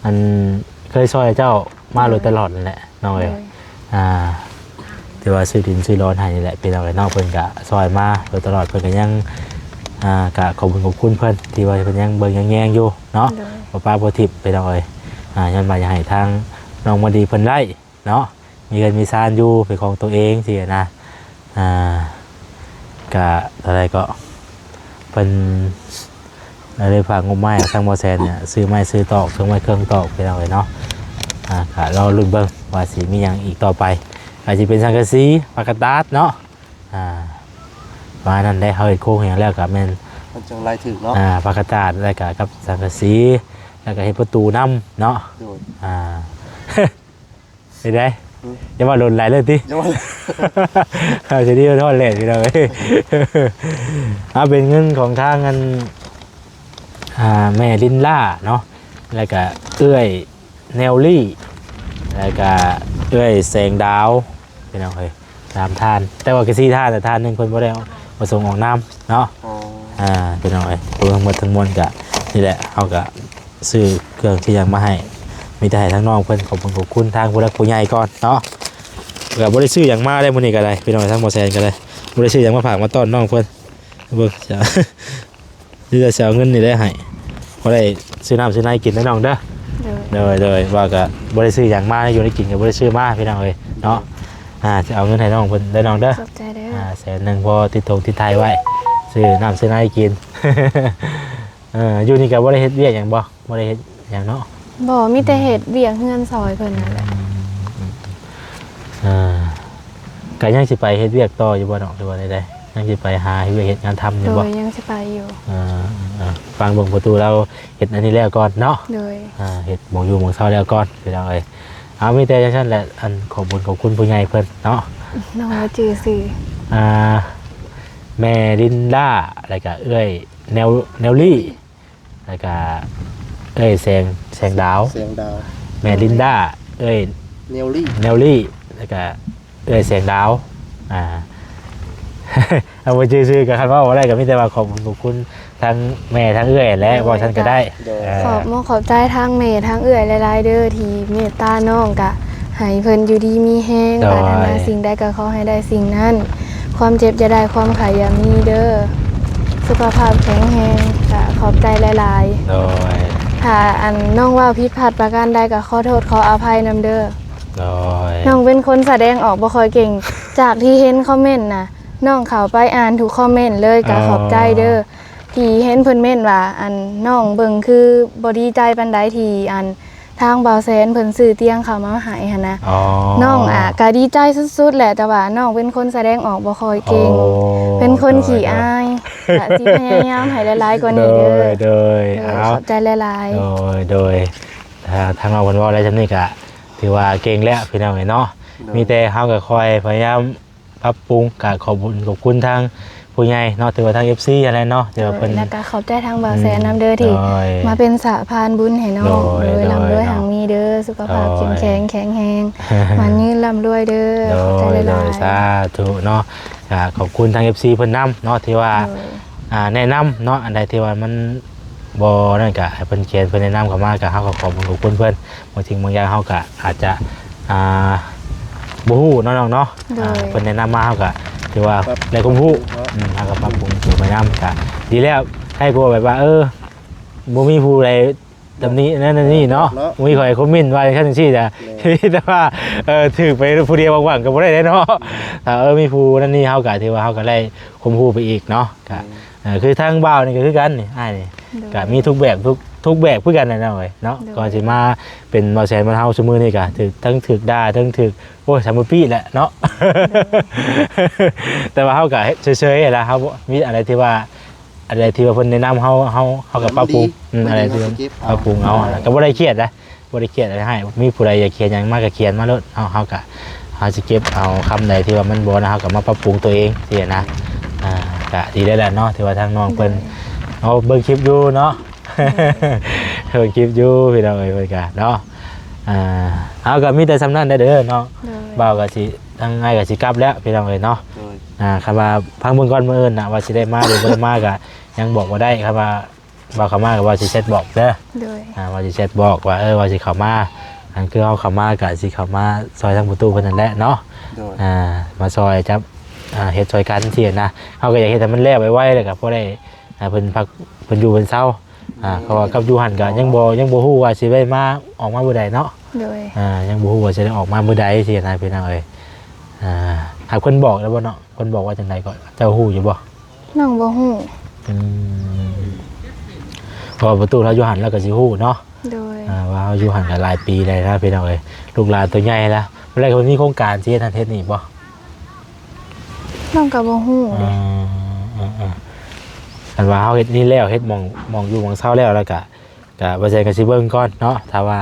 อันเคยซอยเจ้ามาโดยตลอดนั่นแหละน้องเอ้ยที่ว่าซื้อดินซื้อร้อนให้นี่แหละเป็นอะไรนอกเพิ่นกะซอยมาโดยตลอดเพิ่นก็ยังกะขอบคุณเพิ่นที่ว่าเพิ่นยังเบิ่งยังแยงอยู่เนาะป้าโพธิบไปน้องเอ้ยย้อนมาจะให้ทางน้องมาดีเพิ่นได้เนาะมีเงินมีซานอยู่เป็นของตัวเองสินะกะอะไรก็เป็นอะไรฝากงบไม้ทางมอแซนเนี่ยซื้อไม้ซื้อตอกซื้อไม้เครื่องตอกไปน้องเอ้ยเนาะเราลุ้นเบิ่งว่าสิมีอย่างอีกต่อไปอาจจะเป็นสังกะสีปากกาตาดเนาะว่านั้นได้เฮาเฮ็ดโค้งอย่างแล้วก็แม่น
มันจังไรถึงเนาะ
ปากกาตาดแล้วก็กับสังกะสีแล้วก็เฮ็ดประตูนำเนาะไปได้อย่าว่าหล่นหลายเลยติ
อย่าว่า
เอาสิดีทอดแหลกพี่น้องเอ้ยเป็นเงินของทางเงินแม่ลินล่าเนาะแล้วก็เอื้อยแนวลี่แล้วก็ เอ้ยแสงดาวพี่น้องเอ้ย3ท่านแต่ว่าก็4ท่านแต่ท่านหนึงเพิ่นบ่ได้เอามาส่งออกน้ำเนาะ
อ๋อ
พี่น้องเอ้ยตัวทั้งหมดทั้งมวลก็นี่แหละเฮาก็ซื้อเครื่องที่ยังมาให้มีแต่ให้ทั้งน้องเพิ่นขอบคุณทางผู้รักผู้ใหญ่ก่อนเนาะก็บ่ได้ซื้อหยังมาได้มื้อนี้ก็ได้พี่น้องทั้งบ่แซนก็ได้บ่ได้ซื้อหยังมาฝากมาต้อนน้องเพิ่นเบิ่งจะ ที่จะเอาเงินนี่ได้ให้บ่ได้ซื้อน้ำซื้อในกินให้น้องเด้อ เลยว่าก็บ่ได้ซื้อหยังมาอยู่ในกินก็บ่ได้ซื้อมาพี่น้องเอ้ยเนาะจะเอาเงินให้น้องเพิ่นได้น้องเด้อ
ขอบใจเด้อ
แสนหนึงพอติดตรงติดไทยไว้ซื้อน้ำซื้อในกิน อยู่นี่ก็บ่ได้เฮ็ดเวียกหยังบ่ได้เฮ็ดหยังเนาะ
บ่มีแต่เฮ็ดเวียกเฮือนซอยเพิ่นนั่นแหละ
ก็ยังสิไปเฮ็ดเวียกต่ออยู่บ่เนาะหรือว่าใดๆยังสิไปหาเฮ็ดเวียกเฮ็ดงานทำอยู่
โด
บ่
ยยังสิไปอยู่
ฟังเบิ่งประตูเราเฮ็ดอันนี้แล้วก่อนเนาะ
โดย
เฮ็ดหมองอยู่หมองเช้าแล้วก่อนพี่น้องเอ้ยเอามีแต่จังซั่นแหละอันขอบคุญขอบคุณผู้ใหญ่เพิ่นเนาะ
น้องว่าจื่อซื่อ
แม่ลินดาแล้วก็เอ้ยแนวลี่แล้วก็เอ้ยแสงดาว
เสียงดาว
แม่ลินดาเอ้ย
เนลลี่
แนวลี่แล้วก็เอ้ยแสงดาวเอาไปชื่อๆกันครับว่าอะไรก็มีแต่ว่าขอบคุณทั้งแม่ทั้งเอ้ยและว่าฉันก็ได้
ขอบใจทางแม่ทางเอื้อยหลายๆเด้อที่เมตตาน้องกะให้เพิ่นอยู่ดีมีแฮงปรารถนาสิ่งใดก็ขอให้ได้สิ่งนั้นความเจ็บจะได้ความไขอย่ามีเด้อสุขภาพแข็งแรงก็ขอบใจหลายๆ
โดย
ถ้าอันน้องว่าผิดพลาดประการใดก็ขอโทษขออภัยนำเด้อ
โดย
น้องเป็นคนแสดงออกบ่ค่อยเก่ง จากที่เห็นคอมเมนต์น่ะน้องเข้าไปอ่านทุกคอมเมนต์เลยก็ขอบใจเด้อที่เห็นเพิ่นเม่นว่าอันน้องเบิ่งคือบ่ดีใจปานใดที่อันทางบ่าวแสนเพิ่นซื้อเตียงเข้ามาให้หั่นนะน้องก็ดีใจสุดๆแหละแต่ว่าน้องเป็นคนแสดงออกบ่ค่อยเก่งเป็นคนขี้อายก็สิพยายามให้หลายๆกว่านี้เด้อ
โดย
ขอบใจหลายๆ
โดยทางเราเพิ่นว่าอะไรจังนี้ก็ถือว่าเก่งแล้วพี่น้องเนาะมีแต่เฮาก็คอยพยายามปรับปรุงก็ขอบคุณทางผู้ใหญ่เนาะถือว่าทาง FC อะไรเนาะถือว่าเพิ่น
แล้วก็ขอบใจทางบ่าวแสนนำเด้อที่มาเป็นสะพานบุญให้น้องโดยร่ำรวยหังมีเด้อสุขภาพเข้มแข็งแข็งแรงมันยืนร่ำรวยเด้อขอบใจหลายๆ
สาธุเนาะขอบคุณทาง FC เพิ่นนำเนาะที่ว่าแนะนำเนาะอันใดที่ว่ามันบ่นั่นก็ให้เพิ่นเขียนเพิ่นแนะนำเข้ามาก็เฮาก็ขอบคุณเพิ่นบางสิ่งบางอย่างเฮาก็อาจจะบ่ฮู้เนาะน้องเนาะเพิ่นแนะนำมาเฮาก็ถือว่าได้ความรู้เฮาก็ปรับปรุงตัวไปนำก็ดีแล้วให้กลัวแบบว่าบ่มีผู้ใดตำนี้นั่นนี่เนาะมีข่อยคอมเมนต์ว่าจังซี่จ้ะแต่ว่าถือไปผู้เดียวว่างๆก็บ่ได้เนาะถ้ามีผู้นั่นนี่เฮาก็ถือว่าเฮาก็ได้ความรู้ไปอีกเนาะก็คือทางบ่าวนี่ก็คือกันนี่อ้ายนี่ก็มีทุกแบบทุกแบบคือกันนั่นเว้ยเนาะก่อนสิมาเป็นบ่แสนบ่เฮาซุมื้อนี่ก็ถึกด่าถึกโอ้ย3ปีแหละเนาะแต่ว่าเฮาก็เฉยๆล่ะเฮามีอะไรที่ว่าเพิ่นแนะนำเฮาก็ปรับปรุงอะไรที่ปรับปรุงเอาก็บ่ได้เครียดนะบ่ได้เครียดอะไรให้มีผู้ใดอยากเขียนหยังมาก็เขียนมาโลดเฮาก็สิเก็บเอาคำใดที่ว่ามันบ่นะเฮาก็มาปรับปรุงตัวเองสินะก็ดีได้แหละเนาะที่ว่าทางน้องเพิ่นเอาเบิ่งคลิปอยู่เนาะเบิ่งคลิปอยู่พี่น้องเอ้ยเพิ่นก็เนาะเอาก็มีแต่สำนั้นเด้อเนาะบ่าวก็สิทางไงก็สิกลับแล้วพี่น้องเอ้ยเนาะครับว่าพังเบิ่งก่อนมื้ออื่นน่ะว่าสิได้มาหรือบ่ได้มาก็ยังบอกบ่ได้ครับว่าเข้ามาก็ว่าสิเซตบอกเด้อว่าสิเซตบอกว่าว่าสิเข้ามาอันคือเฮาเข้ามาก็สิเข้ามาซอยทางประตูเพิ่นนั่นแหละเนาะมาซอยจับเฮ็ดซอยกันเที่ยนะเฮาก็อยากเฮ็ดให้มันแล้วไวๆเลยก็พอได้เพิ่นพักเพิ่นอยู่เพิ่นเซาเขาว่ากับอยู่หั่นก็ยังบ่ฮู้ว่าสิได้มาออกมามื้อใดเนาะยังบ่ฮู้ว่าสิได้ออกมามื้อใดสินะพี่น้องเอ้ยหากเพิ่นบอกแล้วบ่เนาะเพิ่นบอกว่าจังไดก็เจ้าฮู้อยู่บ่
น้องบ่ฮู้
พอประตูเราอยู่หันแล้วก็สิฮู้เนาะ
โดย
ว่าเราอยู่หันกันหลายปีเลยนะพี่น้องเอ้ยลูกหลานตัวใหญ่แล้วเมื่อไรคนนี้โครงการสิเฮ็ดทันเทศนี่บ่
น้องก็บ่ฮู้
อันว่าเฮาเฮ็ดนี่แล้วเฮ็ดมองอยู่มองเช้าแล้วก็บ่ใช่ก็สิเบิ่งก่อนเนาะถ้าว่า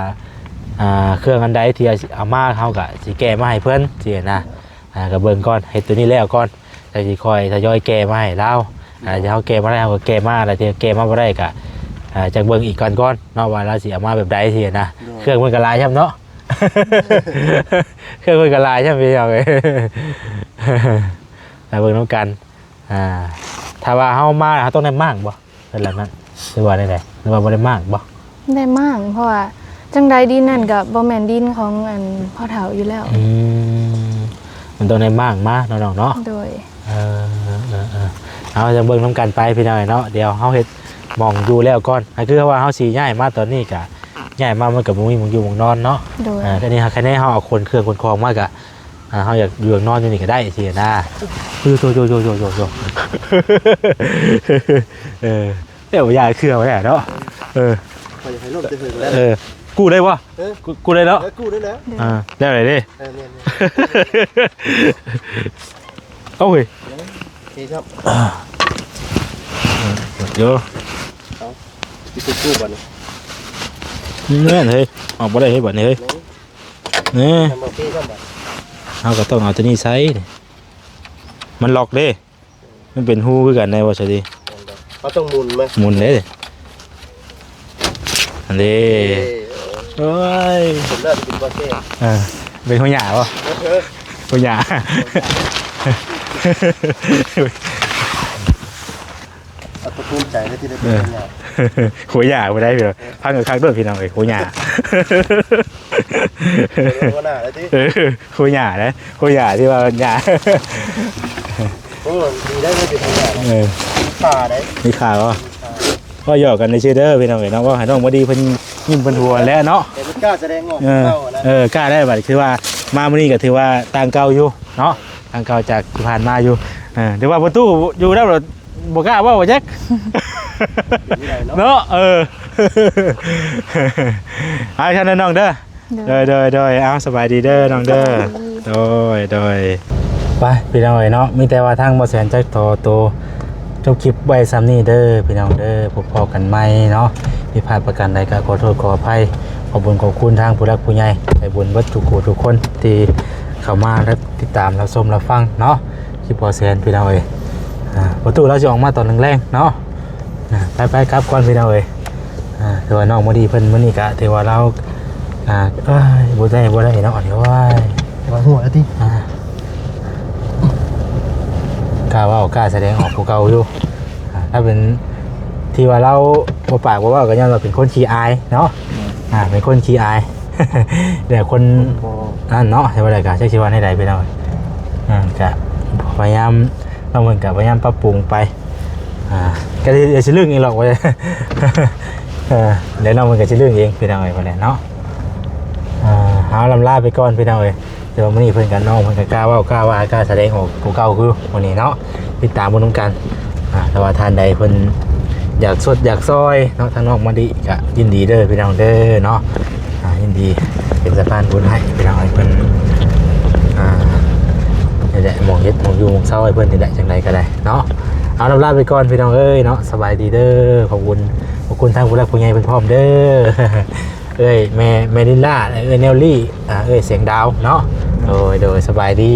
เครื่องอันใดที่เอามาเฮาก็สิแก้มาให้เพิ่นสินะก็เบิ่งก่อนเฮ็ดตัวนี้แล้วก่อนแล้วสิค่อยทยอยแก้มาให้เราจะเฮาแก้มาได้เฮาก็แก้มาแล้วที่แก้มาบ่ได้ก็จากเบิ่งอีกก่อนเนาะว่าเราสิเอามาแบบใดสินะเครื่องมันก็หลายครับเนาะ เครื่องคุยกันไลน์ใช่ไหมพี่น้องเอ้ยแต่เบิ่งน้ำกันถ้าว่าเฮามาเฮาต้องได้มากบ่เป็นแบบนั้นหรือว่าได้หรือว่าบ่ได้มากบ่
ได้มากเพราะว่าจังใดดินนั่นก็บ่แม่นดินของอันพ่อเฒ่าอยู่แล้ว
มันต้องได้มากมาน้องๆเนาะ
โดย
เอาจะเบิ่งน้ำกันไปพี่น้องเนาะเดี๋ยวเฮาเฮ็ดหม่องอยู่แล้วก่อนคือว่าเฮาสิย้ายมาตอนนี้ก็ย้ายมามันก็บ่มีหม่องอยู่หม่องนอนเนาะ
โดย
แค่นี้แค่นี้เฮาเอาคนเครื่องคนคองมากะเฮาอยากอยู่นอนอยู่นี่ก็ได้สินะโยเดี๋ยวอยากเครื่องไว้เนาะ
พอจะให้ร่มจะถึงแล้ว
กู้ได้บ่กู้ได้แล้ว
กู้ได้แล้ว
ได้เลยดิ
เนี่ย
เอาเว้ย
นี่ครับ
เดี๋ยว
ที่กู้บ่นี่
นี่เฮ้ยออกบ่ได้เฮ้ยบัดนี้เฮ้ยนี่
ทำบ่พี่ครับบ่
เฮาก็ต้องเอาตัวนี้ใช้มันล็อกเด้มันเป็นหูคือกันในว่าซะดิ
เขาต้องหมุนมั้ย
หมุนเด้อันนี้โอ้ย
ผมเลิกกินบ่เซ่
เป็นหัวหยาป่ะหัวหยา
เอาตะภูมิใจที่ได้เป็นงาน
หัวหยาไม่ได้พี่น้องพังกับข้างด้วยพี่น้องเลยหัวหยา
หัวหน้าเลยที่
หัวหยานะหัวหยาที่ว่าหยา
โอ้ดีได้ไม่เป็นงานป่าได้
มีข่าวก็หยอกกันในชื่อเด้อพี่น้องเลยเนาะว่าให้น้องมาดีเพิ่นยิ้มเพิ่นหัวแล้วเนาะ
แต่มันกล้าแสดงออกเข้านะ
กล้าได้บัดคือว่ามามื้อนี้ก็ถือว่าต่างเก่าอยู่เนาะต่างเก่าจากที่ผ่านมาอยู่เดี๋ยวว่าประตูอยู่แล้วบ่กล้าเว้าว่าจัก เนาะเอาท่านน้องเด้อโดยเอาสบายดีเด้อน้องเด้อโดยไปพี่น้องเนาะมีแต่ว่าทางบ่แสนจักโตจบคลิปไว้ซ้ำนี่เด้อพี่น้องเด้อพบพอกันใหม่เนาะมีพลาดประการใดก็ขอโทษขออภัยขอบคุณขอบคุณทางผู้รักผู้ใหญ่ใจบุญเบิดทุกคนที่เข้ามาและติดตามรับชมรับฟังเนาะคลิปบ่แสนพี่น้องประตูเราจะออกมาตอนแรงๆเนาะไปครับก่อนพี่น้องถือว่าน้องมาดีเพิ่นมื้อนี้ก็ถือว่าเราบ่ได้เนาะเดี๋ยวว่า
หัวที่
กล้าว่ากล้าแสดงออกผู้เก่าอยู่ถ้าเป็นที่ว่าเราบ่ปากบ่ว่าก็ยังเราเป็นคนขี้อายเนาะเป็นคนขี้อาย แต่คนนั่นเนาะใช่บ่ได้ก็ใช้ชีวิตให้ได้พี่น้องก็พยายามเราเหมือนกับพยายามปรับปรุงไปก็เดี๋ยวจะเรื่องเองหรอกว่า เดี๋ยวน้องมันก็จะเรื่องเองพี่น้องไปเลยเนาะเอาลำลาไปก่อนพี่น้องเดี๋ยววันนี้เพื่อนกันน้องเพื่อนกันกล้าว่ากล้าแสดงออกกูเก่าคือวันนี้เนาะติดตามบนน้ำกันแต่ว่าทานใดเพื่อนอยากสดอยากซอยเนาะทางน้องมาดีก็ยินดีเด้อพี่น้องเด้อเนาะยินดีเป็นสะพานบุญให้พี่น้องเพื่อนนี่แหละมองยึดมองอยู่มองเศร้าให้เพื่อนนี่แหละจังไรก็ได้เนาะเอาลำลาไปก่อนพี่น้องเนาะสบายดีเด้อขอบคุณทางผู้รักผู้ใหญ่เป็นพร้อมเด้อแม่ลินล่าเนลลี่เสียงดาวเนาะโดยสบายดี